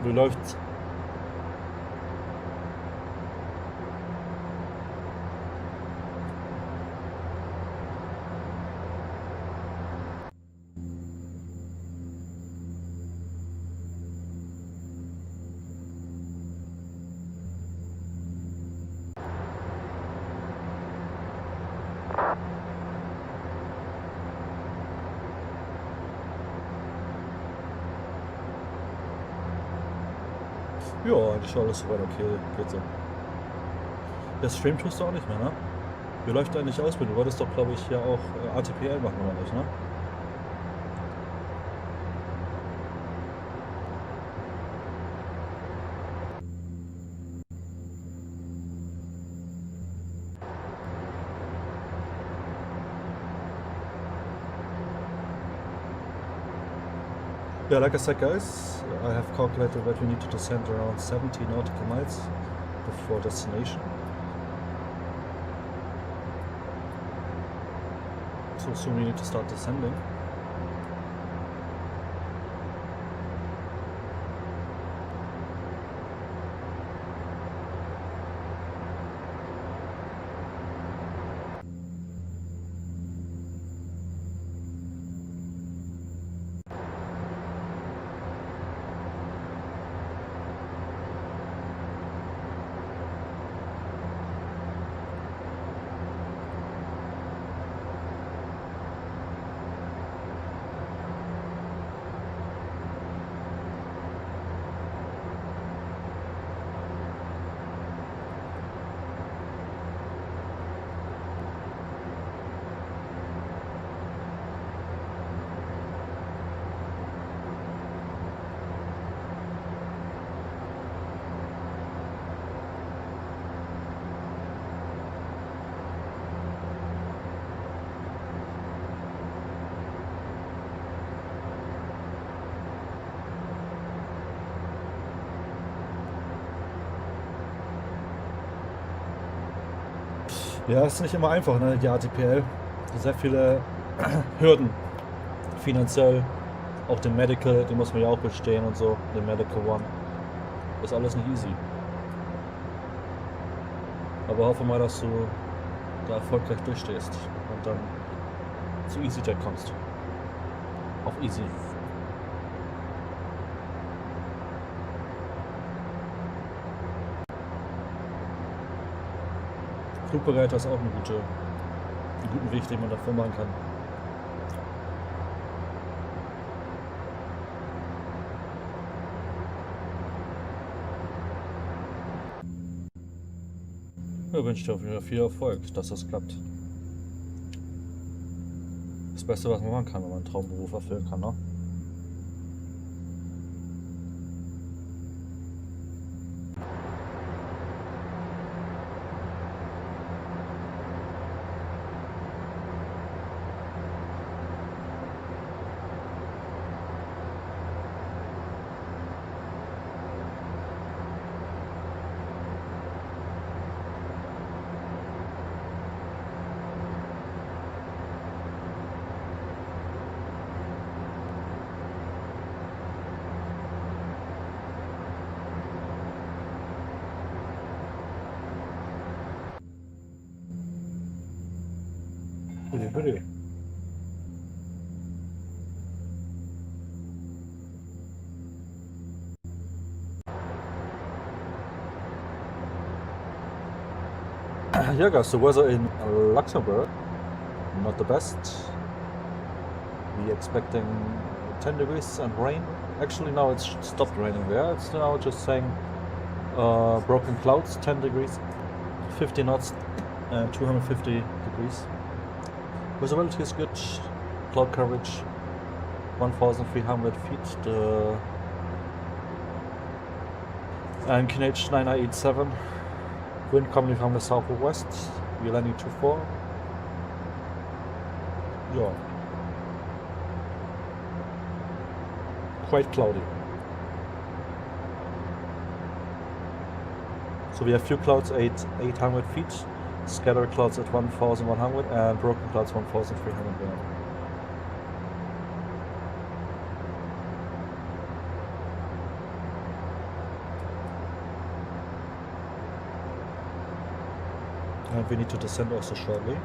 A: Wie läuft's? Ja, eigentlich alles soweit okay. Geht so. Das Stream tust du auch nicht mehr, ne? Wie läuft eigentlich aus? Du wolltest doch, glaube ich, ja auch ATPL machen, oder nicht, ne? Yeah, like I said, guys, I have calculated that we need to descend around 70 nautical miles before destination. So soon we need to start descending. Ja, ist nicht immer einfach, ne, die ATPL. Sehr viele Hürden. Finanziell. Auch den Medical, den muss man ja auch bestehen und so. Den Medical One. Ist alles nicht easy. Aber hoffe mal, dass du da erfolgreich durchstehst und dann zu EasyJet kommst. Auf Easy. Flugbereiter ist auch einen guten Weg, den man dafür machen kann. Ja, wünsche dir auf jeden Fall viel Erfolg, dass das klappt. Das Beste, was man machen kann, wenn man einen Traumberuf erfüllen kann, ne? Bitte. Yeah, guys, the weather in Luxembourg, not the best. We're expecting 10 degrees and rain. Actually, now it's stopped raining there. It's now just saying broken clouds, 10 degrees, 50 knots, and 250 degrees. Visibility is good, cloud coverage 1,300 feet, the NGxu 9987, wind coming from the southwest, we're landing 24, yeah, quite cloudy. So we have few clouds, 800 feet, Scatter clouds at 1100 and broken clouds 1300 there. And we need to descend also shortly.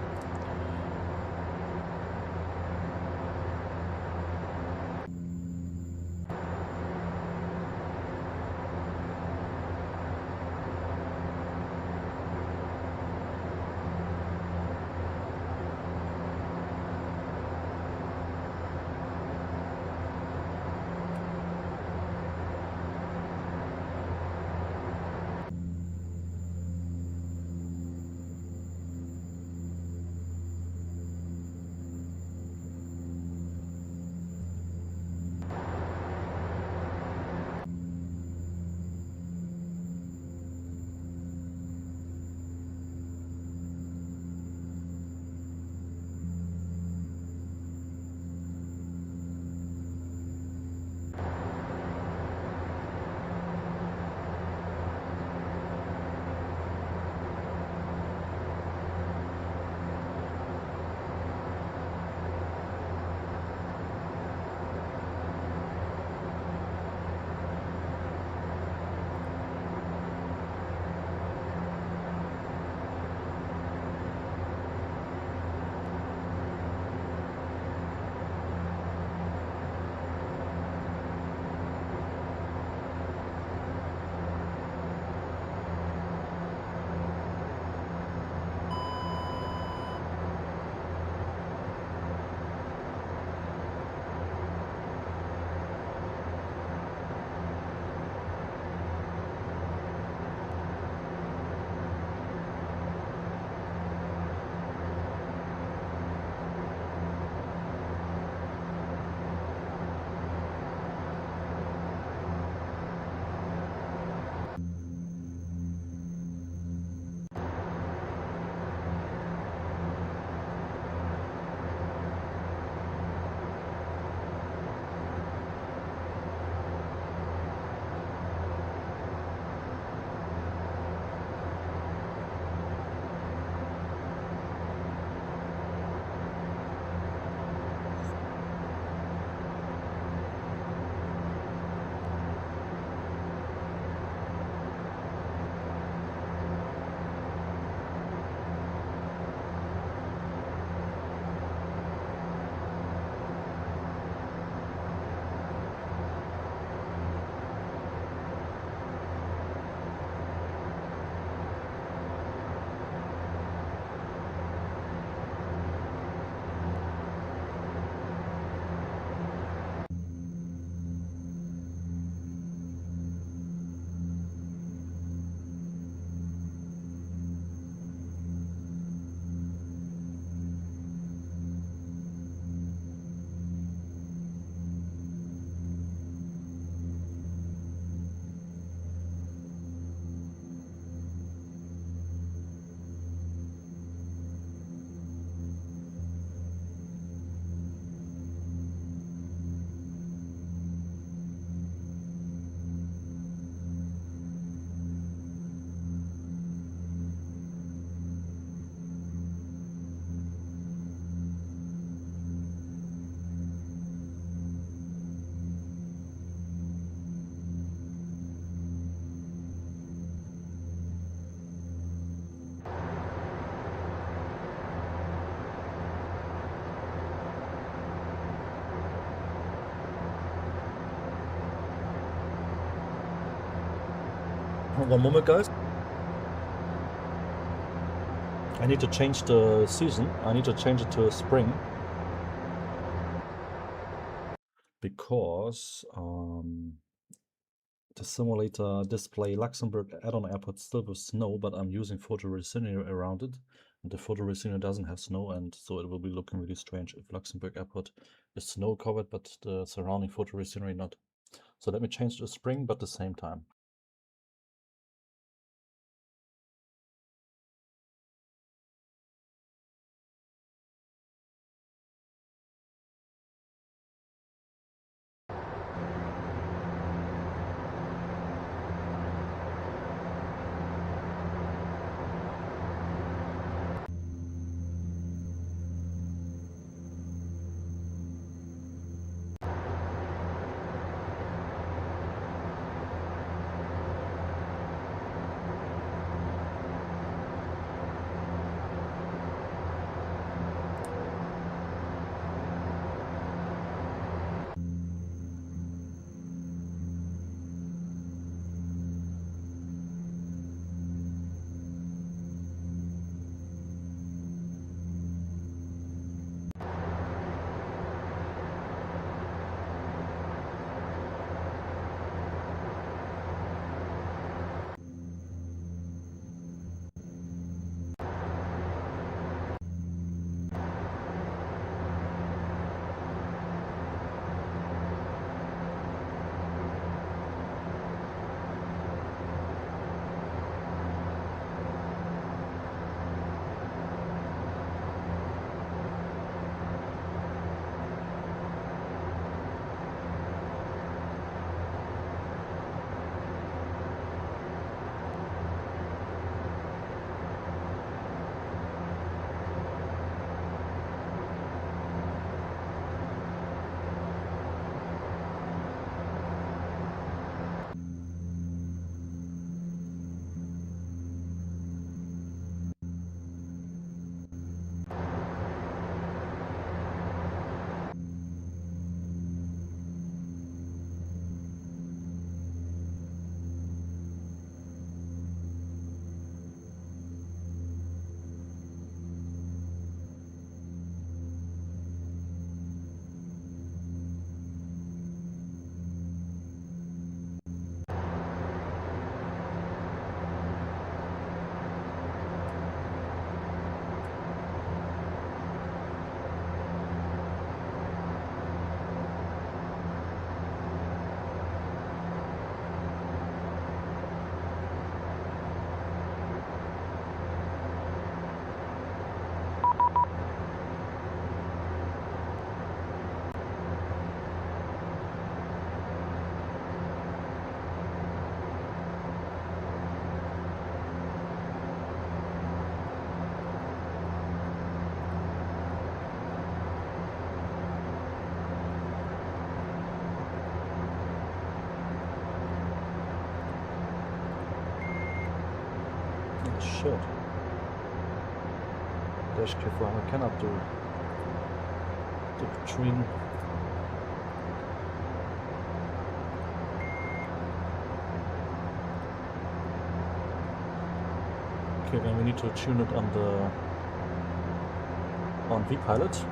A: One moment, guys. I need to change the season. I need to change it to spring. Because the simulator display Luxembourg Addon airport still with snow, but I'm using Photoreal scenery around it. And the Photoreal scenery doesn't have snow, and so it will be looking really strange if Luxembourg airport is snow covered, but the surrounding Photoreal scenery not. So let me change to spring, but at the same time. shit. Dash Q-400 cannot do the between. Okay, then we need to tune it on vPilot.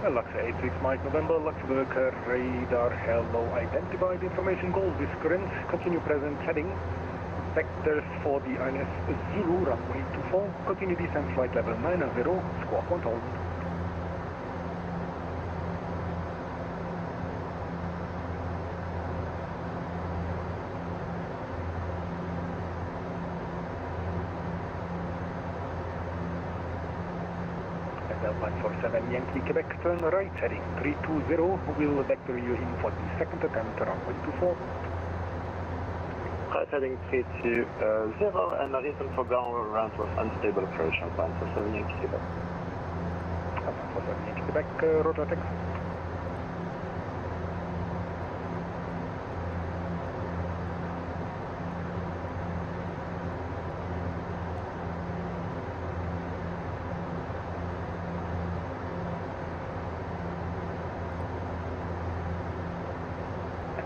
E: Luxair 86 Mike November, Luxembourg radar hello, identified information goal with current, continue present heading, vectors for the ILS Zulu, runway 24, continue descent flight level 90, squawk 1000. Delta 47 Yankee Quebec, turn right heading 320, will vector you in for the second attempt, runway 24.
H: Right heading 320 and a reason for ground around was unstable approach on 147 Yankee Quebec.
E: 147 Yankee Quebec, rotor text.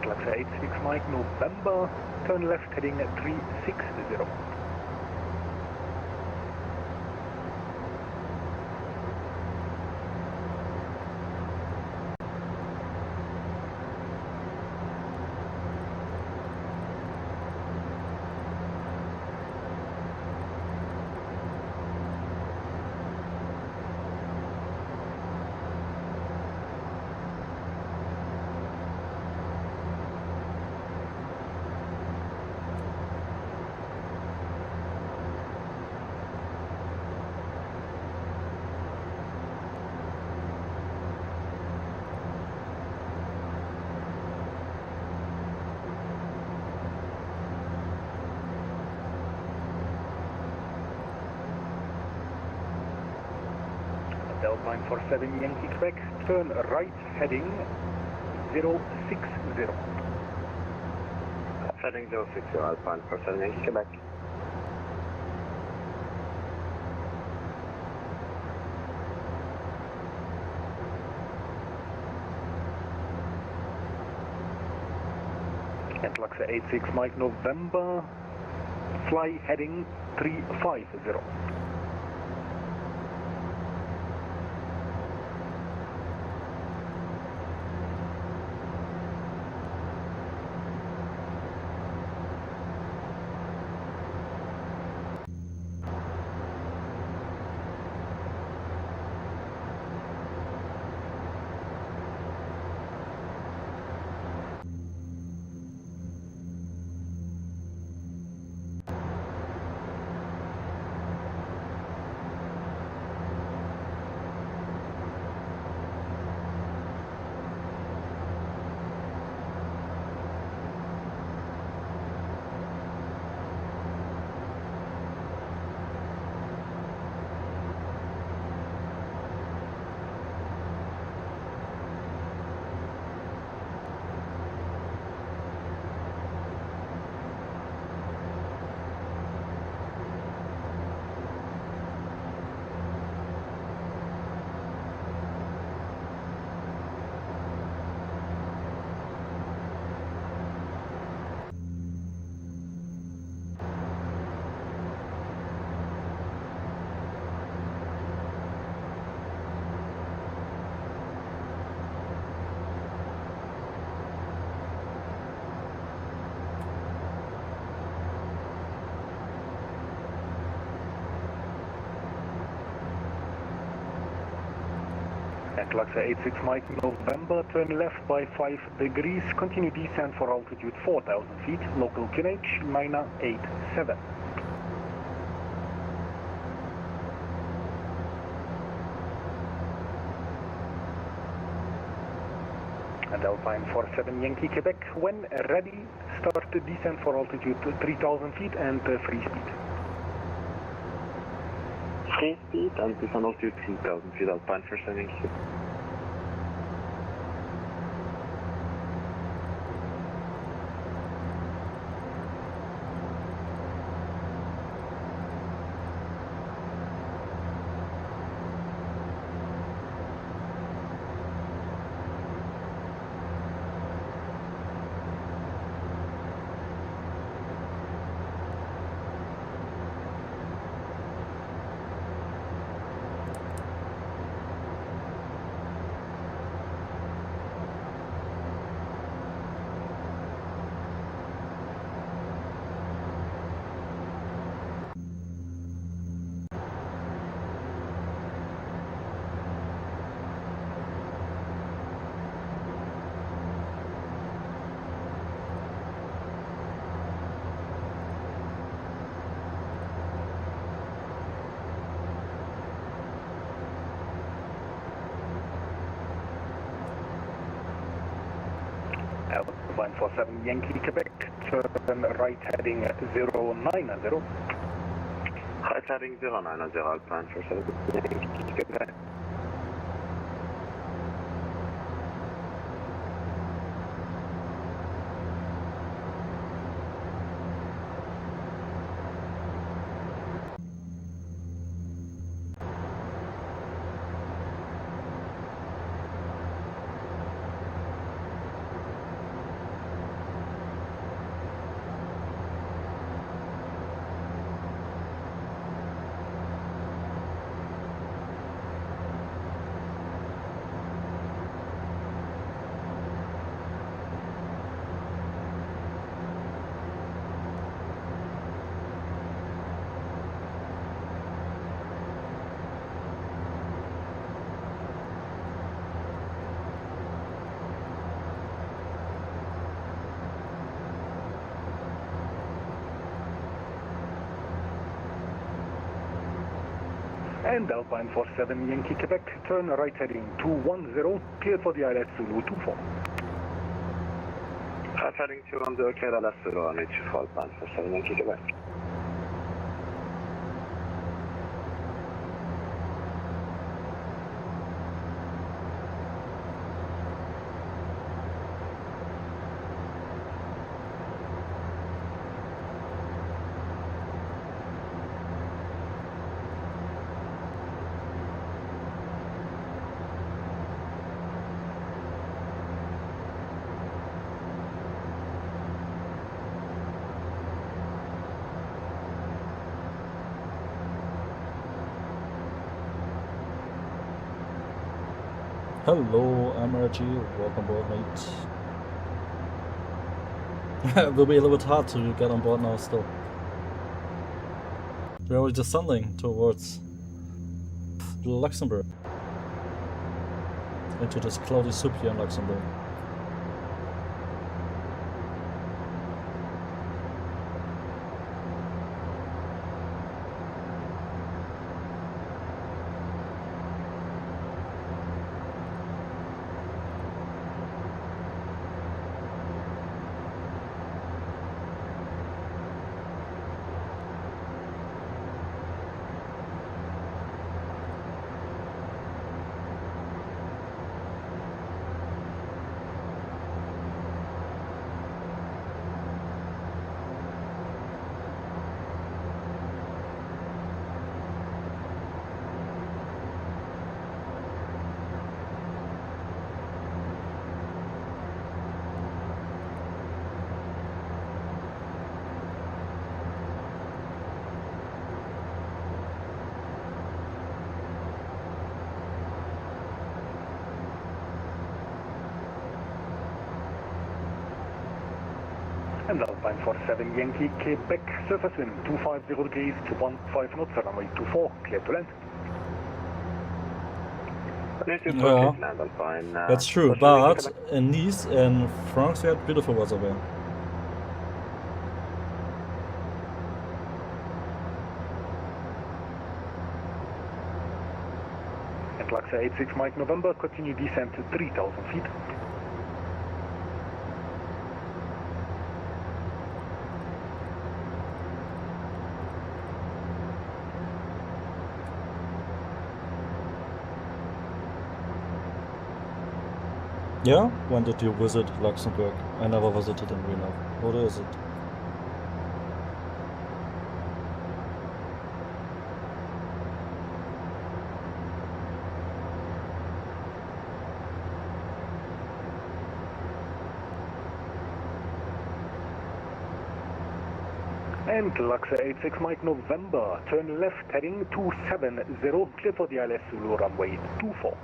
E: Luxair 86 Mike November, turn left heading 360. Delta 947 Yankee Quebec, turn right heading 060.
H: Heading 060, Alpine 47 Yankee Quebec.
E: At Luxair 86 Mike November, fly heading 350. And Luxair 86 Mike November, turn left by 5 degrees, continue descent for altitude 4,000 feet, local QNH 987. And Alpine 47 Yankee Quebec, when ready, start the descent for altitude 3,000 feet and free speed.
H: Free speed and descend altitude 3,000 feet, Alpine 47 Yankee.
E: Alpine 47 Yankee Quebec, turn right heading 090.
H: Right heading 090, Alpine 47 Yankee Quebec.
E: And Alpine 47 Yankee Quebec, turn right heading 210, cleared for the ILS Zulu 24.
H: Right heading 210, cleared ILS Zulu on H4, Alpine 47 Yankee Quebec.
A: Hello, I'm RG, welcome aboard, mate. It will be a little bit hard to get on board now still. We're already descending towards Luxembourg. Into this cloudy soup here in Luxembourg.
E: And Alpine 47 Yankee Quebec, surface wind 250 degrees to 15 knots, runway 24, clear to land.
A: Yeah, that's true, but in Nice in France we had beautiful weather there.
E: At Luxair 86 Mike November, continue descent to 3,000 feet.
A: Yeah? When did you visit Luxembourg? I never visited in real life. What is it?
E: And Luxair 86 Mike November, turn left heading 270, clear for the ILS Zulu runway 24.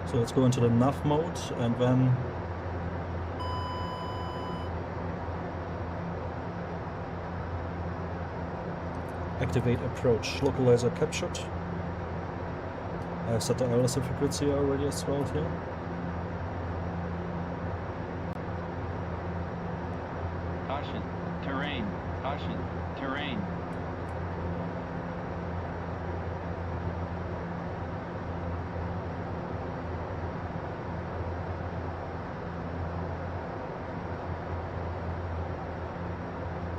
A: So let's go into the nav mode and then activate approach. Localizer captured. I've set the LSM frequency already as well here.
I: Caution, terrain, caution, terrain.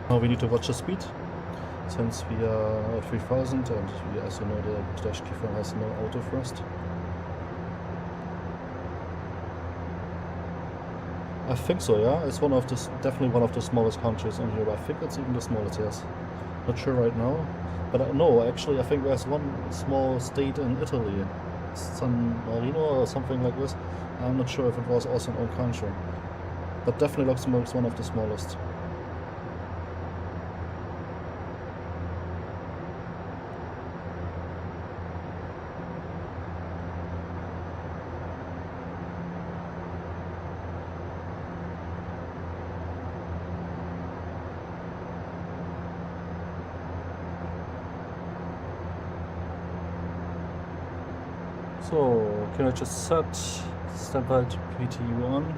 A: Now we need to watch the speed, since we are at 3000 and we, as you know, the Dash Q-400 has no auto thrust. I think so, yeah. It's one of the definitely one of the smallest countries on here. I think it's even the smallest, yes. Not sure right now, but no, actually I think there's one small state in Italy, San Marino or something like this. I'm not sure if it was also an own country, but definitely Luxembourg is one of the smallest. So, can I just set standby to PT1?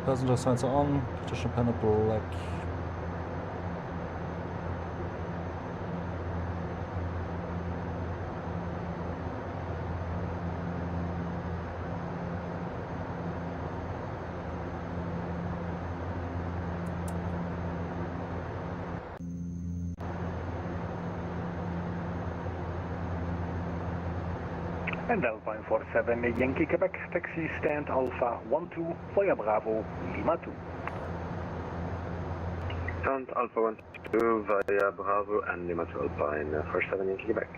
A: Passenger signs are on, position panel black.
E: And Alpine 47 Yankee Quebec, taxi stand Alpha 12, via Bravo, Lima 2.
H: Stand Alpha 12 via Bravo and Lima 2 Alpine 47 Yankee Quebec.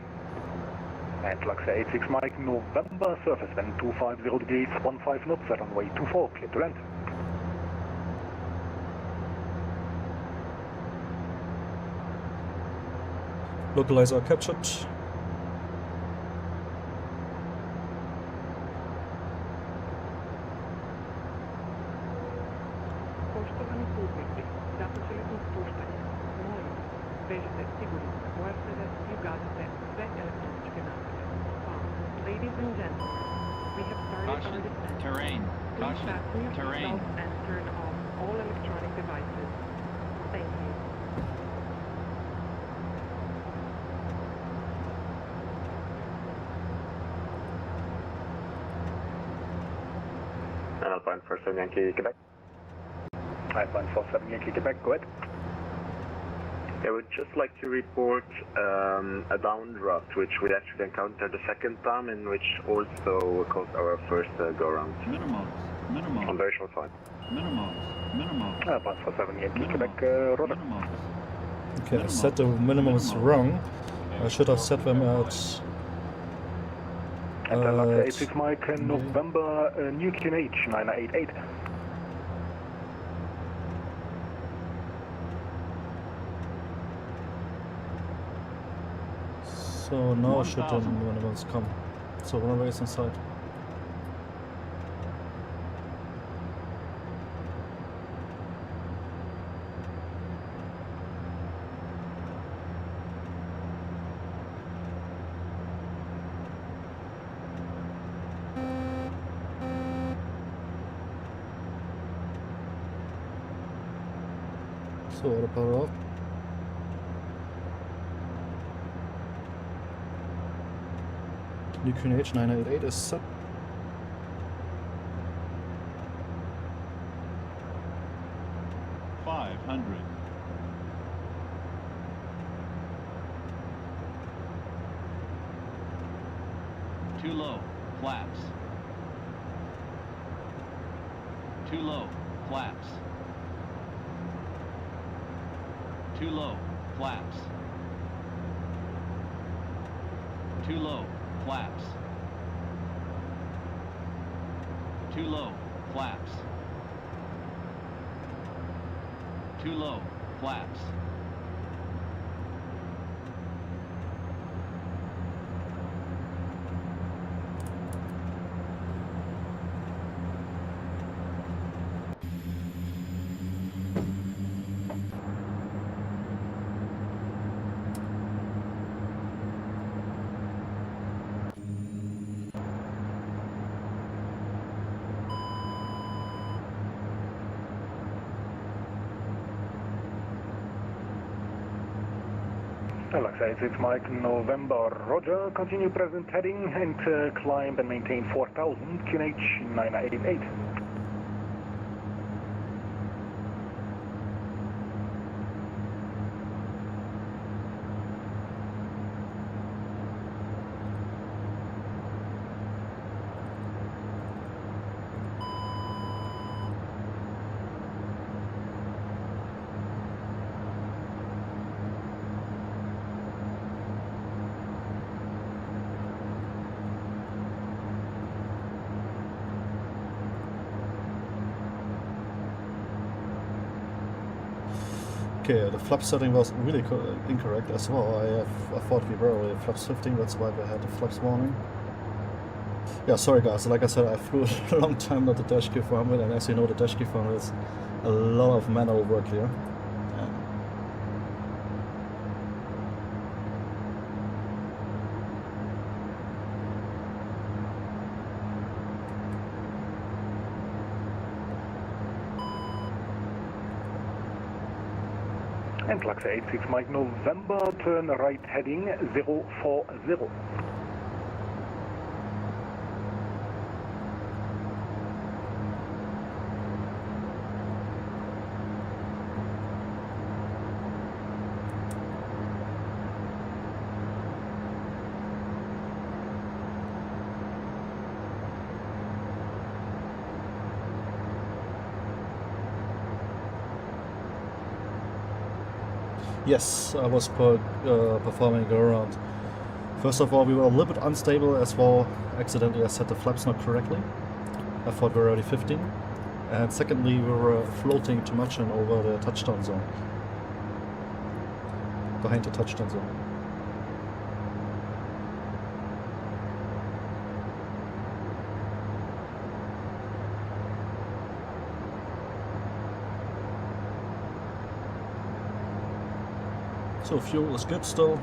E: And Luxair 86 Mike November, surface wind 250 degrees, 15 knots, runway 24, clear to land.
A: Localizer captured.
D: Poštovani putnici, započeli smo spuštanje. Molim vas, vežite sigurno Mercedes i ugasite sve elektroničke naprave. Hvala. Ladies and gentlemen, we have started
I: Caution,
D: our descent.
I: terrain,
D: Please
I: caution,
D: fasten your
I: terrain.
D: seatbelts and turn off all electronic devices. Thank you.
H: And Alpine 47 Yankee Quebec.
E: Alpine 47 Yankee Quebec, go ahead.
H: I would just like to report a downdraft which we actually encountered the second time and which also caused our first go-round.
I: Minimums, minimums,
H: On very short time.
I: minimums, minimums,
E: Alpine 47 Yankee Quebec, roger.
I: minimums.
A: Okay, I set the minimums wrong. I should have set them at
E: And Luxair 86 Mike November, New QNH 988.
A: So now should the
I: 1000.
A: minimums come. So runway is inside. So auto power off. New QNH 988 is set.
I: Too low, flaps. Too low, flaps. Too low, flaps. Too low, flaps. Too low, flaps. Too low, flaps.
E: Luxair 86 Mike November, Roger, continue present heading and climb and maintain 4000, QNH 988.
A: Okay, the flap setting was really incorrect as well. I thought we were already flaps 15, that's why we had the flaps warning. Yeah, sorry guys, like I said, I flew a long time not the Dash Q-400, and as you know, the Dash Q-400 is a lot of manual work here.
E: And Luxair 86 Mike November, turn right heading 040.
A: Yes, I was performing a go around. First of all, we were a little bit unstable as well. Accidentally, I set the flaps not correctly. I thought we were already 15. And secondly, we were floating too much and over the touchdown zone. Behind the touchdown zone. So fuel is good still.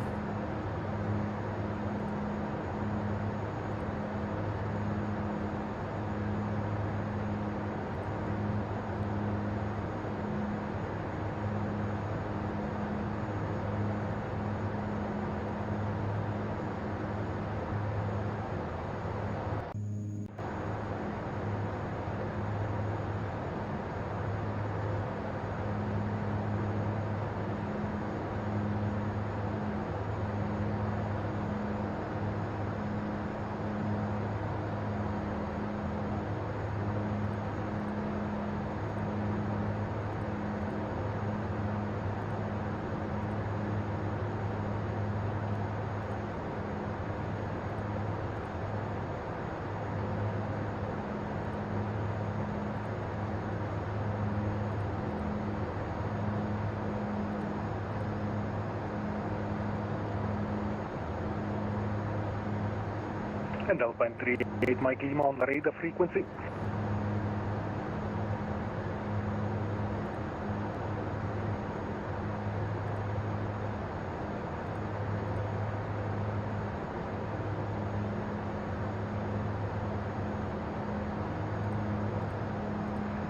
E: And Alpine 38 Mike Lima on radar frequency.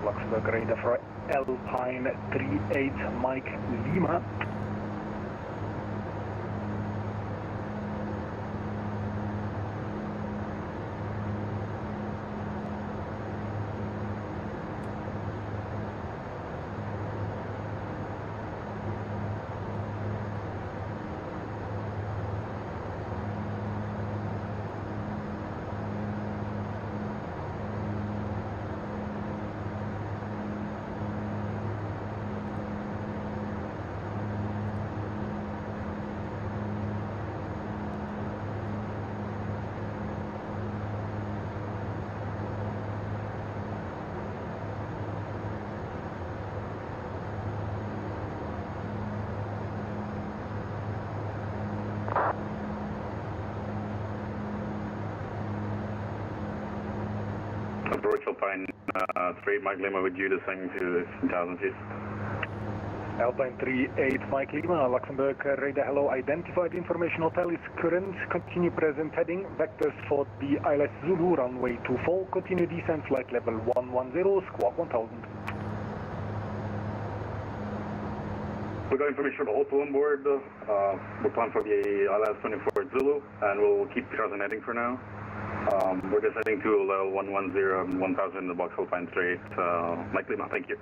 E: Luxembourg radar for Alpine 38 Mike Lima.
H: Approach Alpine 3 Mike Lima with you descending to 1000 feet.
E: Alpine 38 Mike Lima, Luxembourg radar hello, identified information hotel is current, continue present heading, vectors for the ILS Zulu runway 24, continue descent flight level 110, squawk 1000.
H: We got information from the hotel on board. We're planning for the ILS 24 Zulu, and we'll keep 3000 heading for now. We're descending to level 110 and 1000 in the box Alpine 38 Mike Lima, thank you.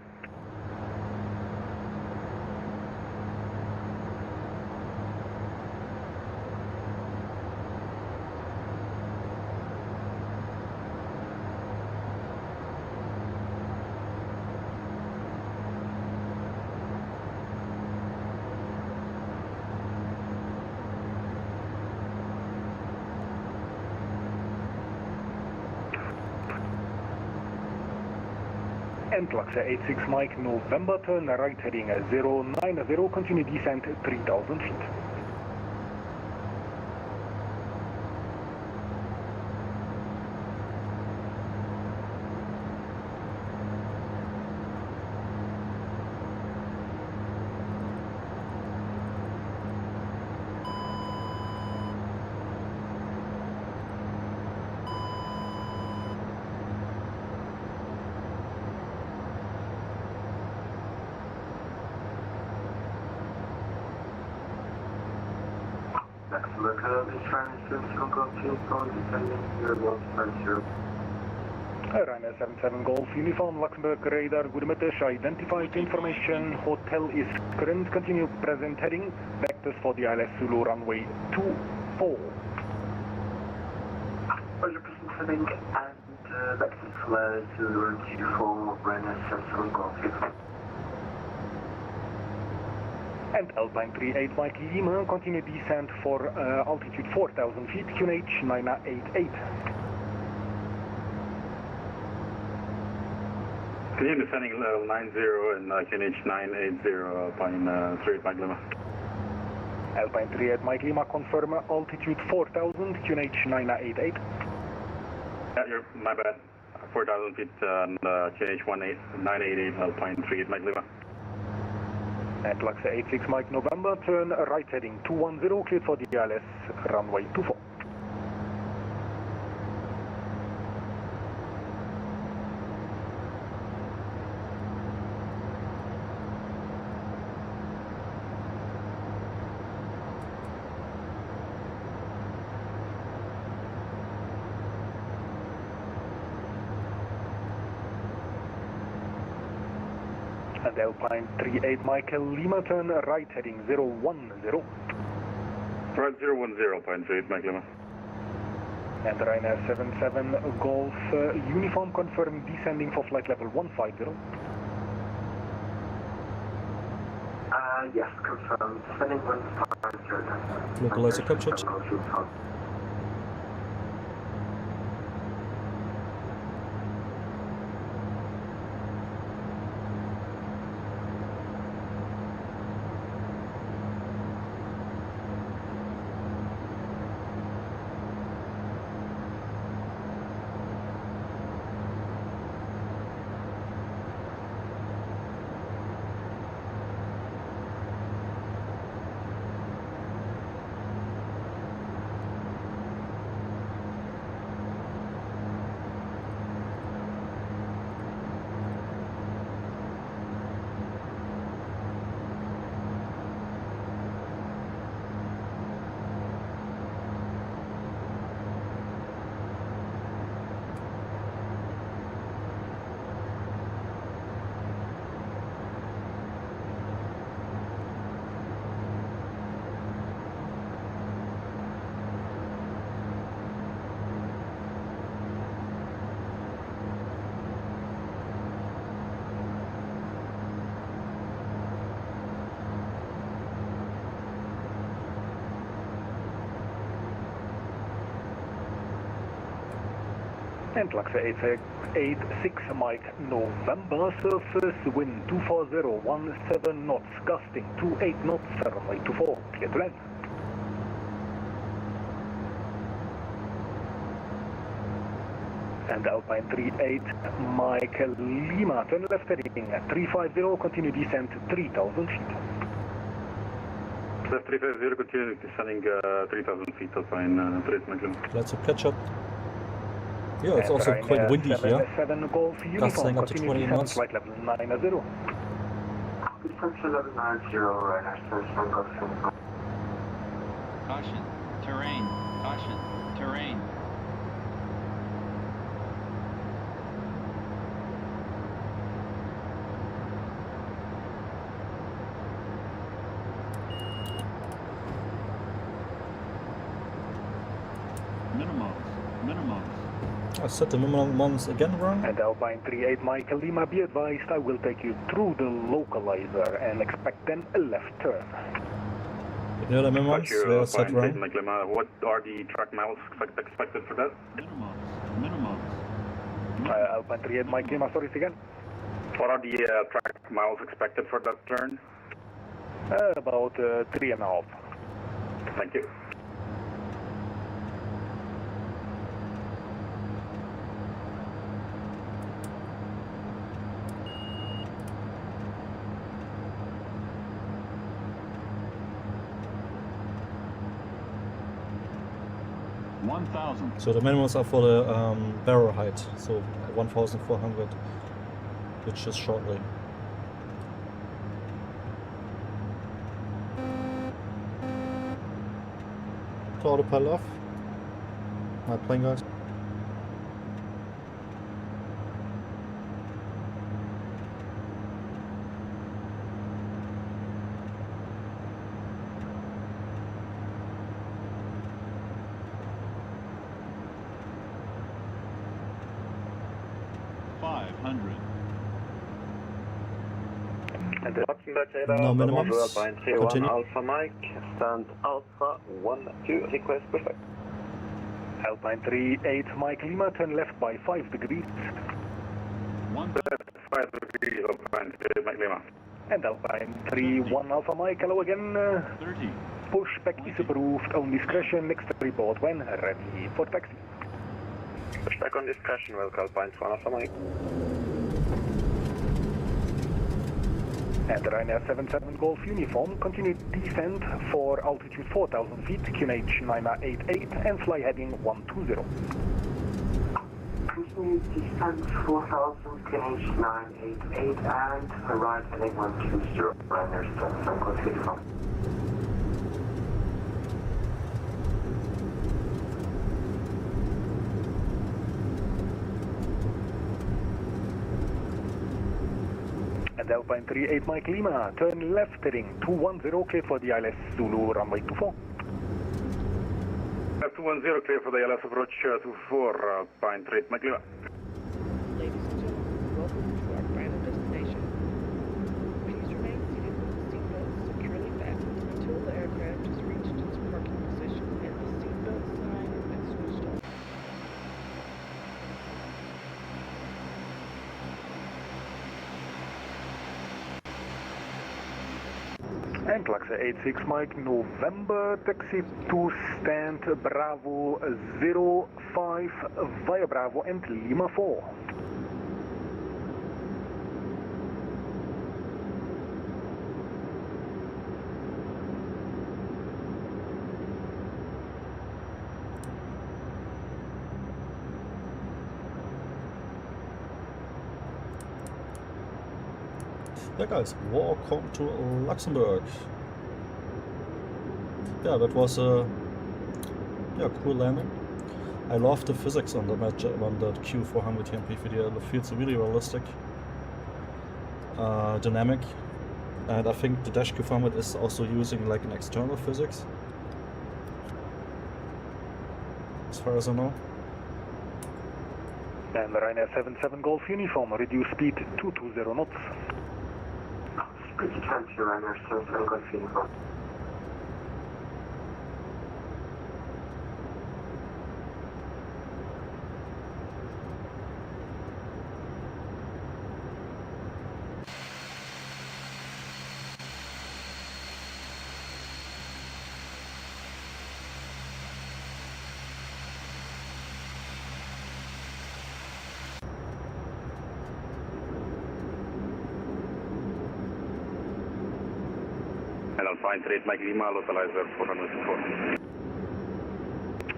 E: And Luxair 86 Mike November, turn right heading 090, continue descent 3000 feet. Ryanair 77 Golf Uniform, Luxembourg radar, goedemiddag, identified information, hotel is current, continue present heading, vectors for the ILS Zulu runway 24.
F: Roger, present heading and vectors for Zulu 24, Ryanair 77 Golf Uniform.
E: And Alpine 38 Mike Lima, continue descent for altitude 4000 feet, QNH 988.
H: Continue descending level 90 and QNH 980 Alpine 38 Mike Lima.
E: Alpine 38 Mike Lima, confirm altitude 4000, QNH 988.
H: Yeah, my bad. 4000 feet and QNH 988 Alpine 38 Mike Lima.
E: And Luxair 86 Mike November, turn right heading 210, cleared for the ILS runway 24. And Alpine 38 Michael Lima, turn right heading 010.
H: Right 010 Alpine 38 Mike Lima.
E: And Ryanair 77 Golf Uniform, confirm descending for flight level 150.
F: Yes, confirmed. Descending 150.
A: Localizer captured.
E: And Luxair 86 Mike November, surface wind 24017 knots, gusting 28 knots, runway 24, clear to land. And Alpine 38 Mike Lima, turn left heading 350, continue descent 3000 feet.
H: Left 350, continue descending 3000 feet, Alpine 38 Mike Lima.
A: Let's catch up. Yeah, it's
E: And
A: also
E: Ryanair
A: quite windy here.
E: 77 Golf
A: Gusting
E: uniform,
A: up to
E: continue
A: 20
E: descent,
A: knots.
E: flight level 90.
F: Descent level 90, Ryanair 77 Golf uniform.
I: Caution. Terrain. Caution. Terrain. Minimums.
A: I set the minimum ones again wrong.
E: And Alpine 38 Mike Lima, be advised, I will take you through the localizer and expect then a left turn.
A: The other minimums, they are set wrong.
H: Mike Lima. What are the track miles expected for that?
I: Minimums.
E: Alpine 38 Mike Lima, sorry again.
H: What are the track miles expected for that turn?
E: About 3.5.
H: Thank you.
A: So the minimums are for the barrel height, so 1,400, which is shortly. To autopilot off. My plane guys. No minimums. Continue.
J: Alpha Mike, stand Alpha 12, request perfect.
E: Alpine 38 Mike Lima, turn left by 5 degrees.
H: Left 5 degrees, Alpine 38 Mike Lima.
E: And Alpine 31 Alpha Mike, hello again.
I: 30.
E: Pushback is approved on discretion, next report when ready for taxi.
J: Pushback on discretion, welcome Alpine 1 Alpha Mike.
E: And Ryanair 77 Golf uniform, continue descent for altitude 4000 feet, QNH 988 and fly heading 120.
F: Continue descent 4000, QNH 988 and right heading 120, Ryanair 77 Golf uniform.
E: And Alpine 38 Mike Lima, turn left heading 210, clear for the ILS Zulu runway 24.
H: 210, clear for the ILS approach 24, Alpine 38 Mike Lima.
D: Ladies and gentlemen, welcome to our final destination. Please remain seated with the seatbelt securely fastened until the aircraft has reached its parking position and the seatbelt sign has been switched off.
E: And Luxair 86 Mike November, taxi to stand Bravo 05 via Bravo and Lima 4.
A: Yeah guys, welcome to Luxembourg. Yeah, that was a cool landing. I love the physics on the Q-400 here in PVD. It feels really realistic, dynamic, and I think the Dash Q-400 is also using like an external physics, as far as I know.
E: And Ryanair 77 Golf uniform, reduce speed 220 knots.
F: Speed to 20, Ryanair 77 Golf uniform.
H: And Alpine 38 Mike Lima, localizer 404.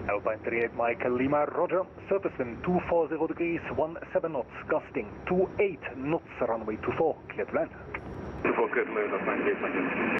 E: Alpine 38 Mike Lima, roger. Surface wind 240 degrees, 17 knots, gusting 28 knots, runway 24, clear to land.
H: 24 clear to land, Alpine 38 Mike Lima.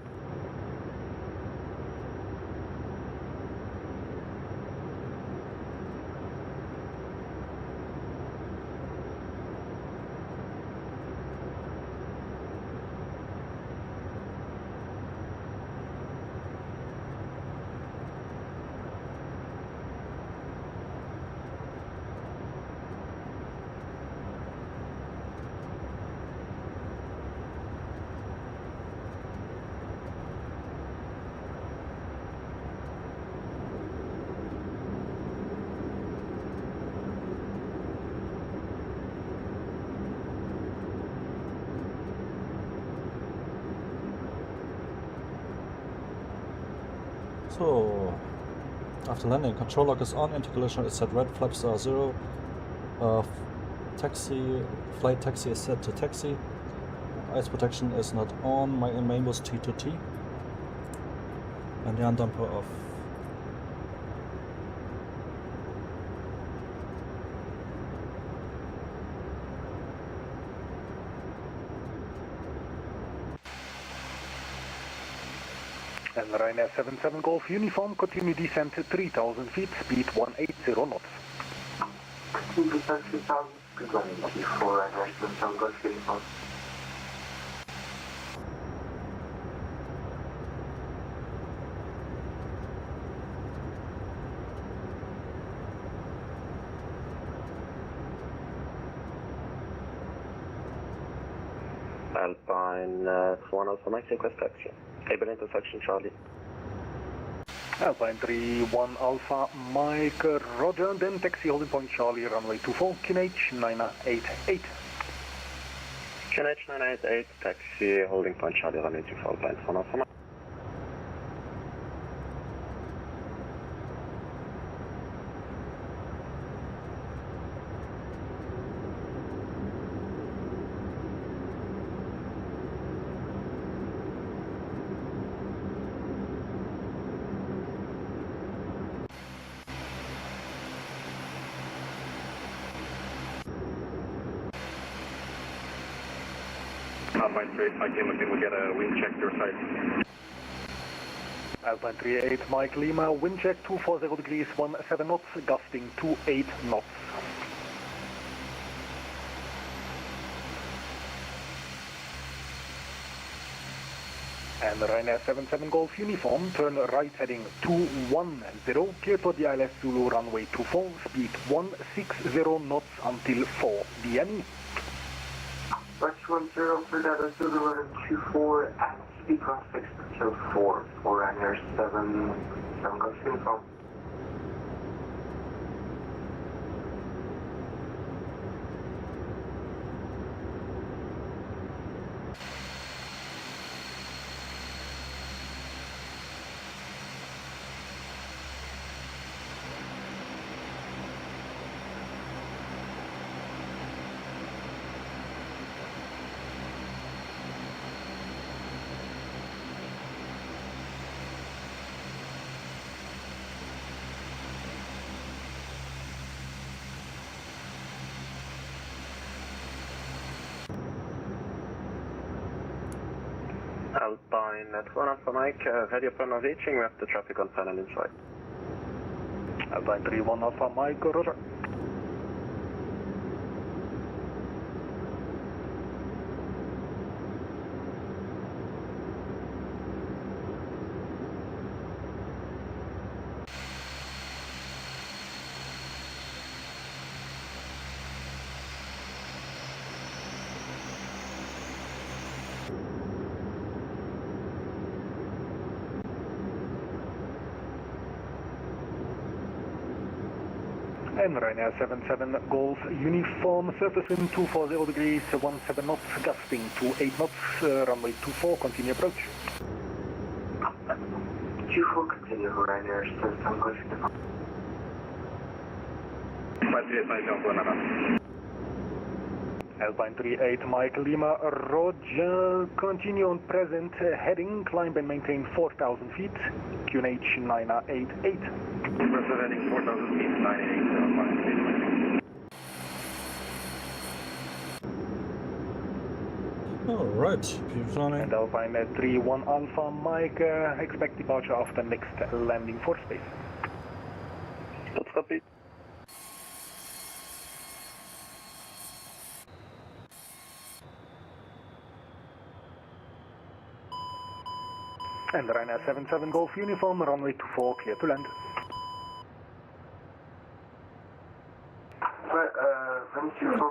A: So, after landing, control lock is on, anti-collision is set red, flaps are 0, flight taxi is set to taxi, ice protection is not on, my main was T to T, and the undumper off.
E: And Ryanair 77 Golf uniform, continue descent to 3,000 feet, speed 180 knots.
F: Continue descent 3,000, speed 180 for Ryanair 77 Golf uniform.
J: Alpine 1 Alpha Mike, request taxi. Able intersection Charlie.
E: Alpine 31 Alpha Mike, roger, then taxi holding point Charlie, runway 24, QNH 988.
J: QNH 988, taxi holding point Charlie, runway 24, Alpine 1 Alpha Mike.
H: Alpine 38 Mike Lima, can we get a wind check your side?
E: Alpine 38 Mike Lima, wind check 240 degrees, 17 knots, gusting 28 knots. And Ryanair 77 Golf uniform, turn right heading 210, clear for the ILS Zulu runway 24, speed 160 knots until 4 DME.
F: West 10 for Data Zulu 24 at speed 16 until 4 for Ryanair 77 Golf uniform.
J: Alpine at 1 Alpha Mike, ready upon reaching, we have the traffic on panel inside.
E: Alpine 31 Alpha Mike, roger. And Ryanair 77 Golf uniform, surface wind 240 degrees, 17 knots, gusting 28 knots, runway 24, continue approach.
F: 24 continue Ryanair 77 Golf uniform.
H: 538 Mike Lima,
E: Alpine 38 Mike Lima, Roger. Continue on present heading, climb and maintain 4,000 feet, QNH 988.
H: Present heading 4,000 feet, 988,
A: Alright, beautiful.
E: And Alpine 31 Alpha Mike, expect departure after next landing for space.
J: That's copy.
E: And Ryanair 77 Golf uniform, runway 24, clear to land.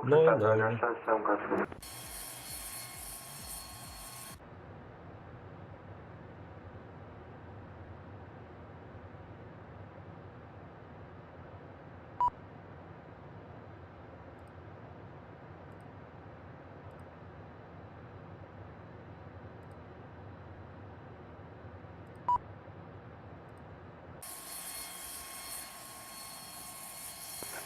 A: Low, low.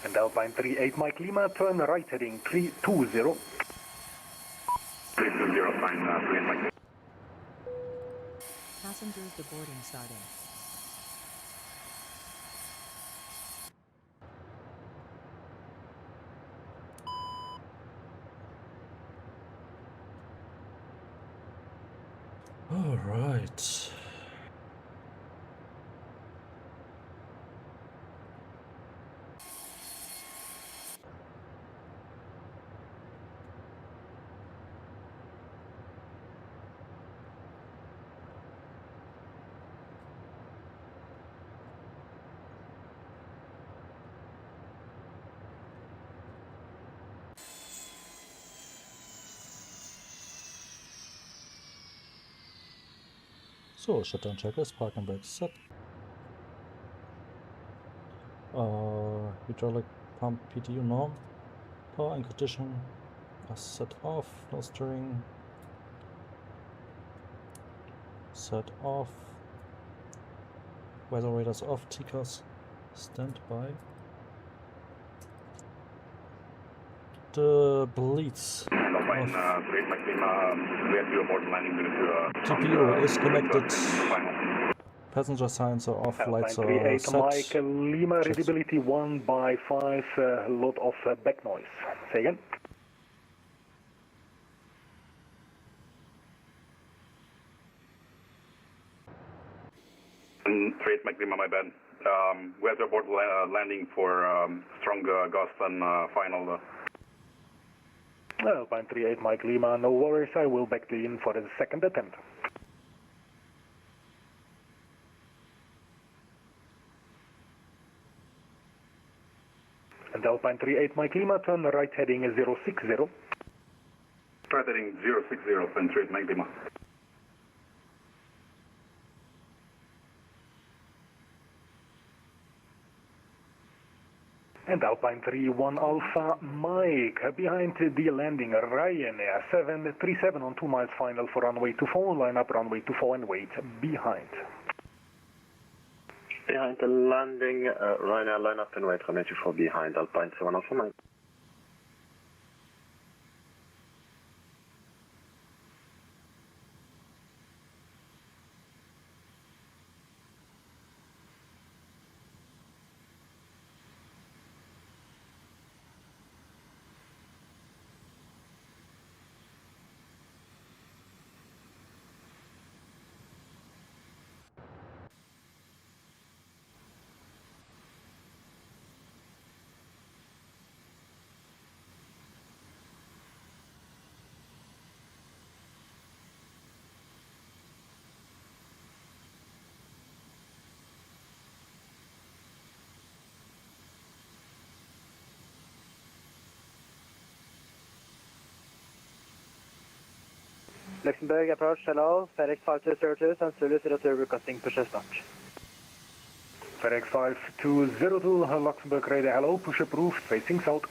E: And Alpine 38 Mike Lima, turn right heading 320.
H: 320, fine, 3 Mike.
B: Passengers deboarding starting.
A: Alright. So, shutdown checkers, park and brake set. Hydraulic pump PTU norm. Power and condition are set off. No steering. Set off. Weather radars off. TCAS stand by. The bleeds. GPU is connected. Passenger signs are off. Lights are set.
E: Mike Lima, readability 1 by 5. Lot of back noise. Say again.
H: Straight Mike Lima, my bad. Weather report landing for strong gust and final.
E: Alpine 38 Mike Lima, no worries, I will back to you in for the second attempt. And Alpine 38 Mike Lima, turn right heading 060.
H: Right heading 060, and straight Mike Lima.
E: And Alpine 31 Alpha Mike, behind the landing, Ryanair 737 on 2 miles final for runway 24, line up runway 24 and wait behind.
J: Behind the landing, Ryanair line up and wait runway 24 behind, Alpine 7 Alpha Mike.
K: Luxembourg approach, hello. FedEx 5202, San Zulu 02 requesting push start.
E: FedEx 5202, Luxembourg radar, hello, push approved, facing south.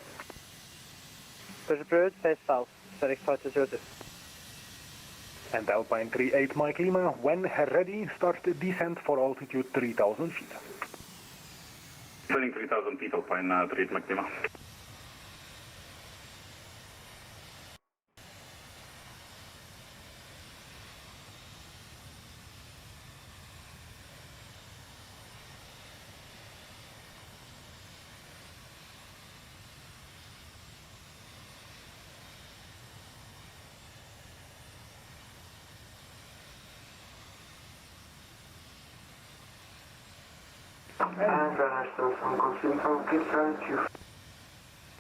K: Push approved, face south, FedEx 5202.
E: And Alpine 38 Mike Lima, when ready, start descent for altitude 3000 feet.
H: Turning 3000 feet, Alpine 38 Mike Lima.
F: And runner 77 Golf Uniform, please run to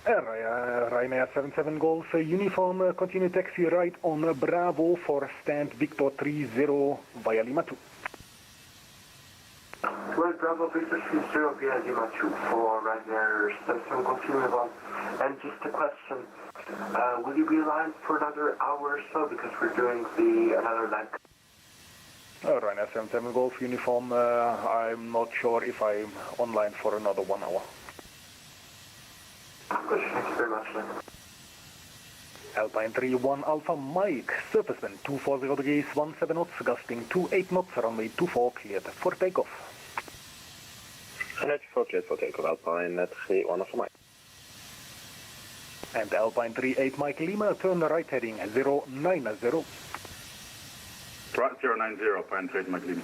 E: Ryanair 77 Golf Uniform, continue taxi right on Bravo for stand Victor 30 via Lima 2.
F: Well, Bravo Victor 30 via Lima 2 for Ryanair 77 Golf Uniform. And just a question, will you be aligned for another hour or so because we're doing another leg?
E: Ryanair 77 Golf Uniform, I'm not sure if I'm online for another 1 hour.
F: Good, thank you very much, then.
E: Alpine 31 Alpha Mike, surface wind 240 degrees, 17 knots, gusting 28 knots, runway 24 cleared for takeoff.
J: And 24 cleared for takeoff, Alpine 31 Alpha Mike.
E: And Alpine 38 Mike Lima, turn right heading 090.
H: Right, 090, Alpine 38 Mike Lima.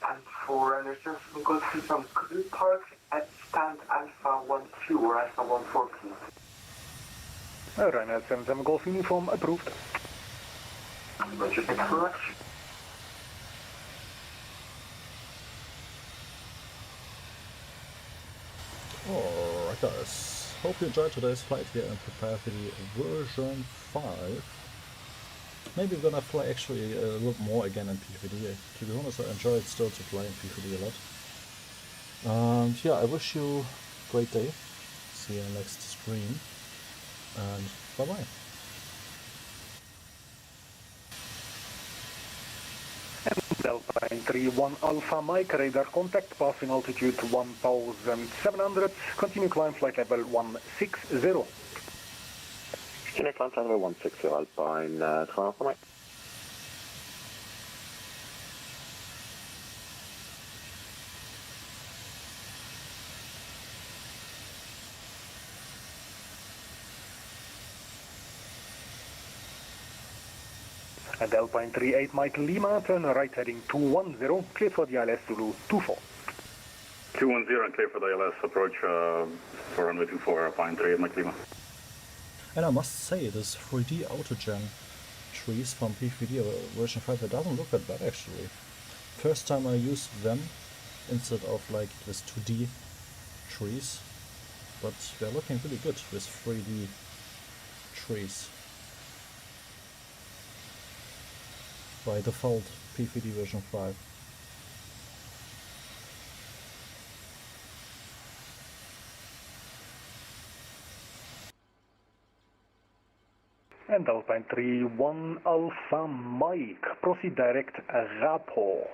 F: And for Ryanair 77 Golf Uniform, could we park at stand Alpha 12 or Alpha 14, please?
E: Ryanair 77 Golf Uniform approved.
F: Roger, thank you very much.
A: Alright guys, hope you enjoyed today's flight here in Prepar3d version 5. Maybe we're gonna fly actually a little more again in P3D. To be honest, I enjoyed still to fly in P3D a lot. And yeah, I wish you a great day. See you in the next stream. And bye bye.
E: And Alpine 31 Alpha Mike, radar contact, passing altitude 1700, continue climb flight level 160.
J: Continue climb flight level 160, Alpine 31 Alpha Mike.
E: And Alpine 38 Mike Lima, turn right heading 210, clear for the ILS Zulu 24.
H: 210 and clear for the ILS approach for runway 24, Alpine 38 Mike Lima.
A: And I must say, this 3D autogen trees from P3D version 5, it doesn't look that bad actually. First time I used them instead of like this 2D trees, but they're looking really good with 3D trees. By default, P3D version 5.
E: And Alpine 31 Alpha Mike, proceed direct rapport.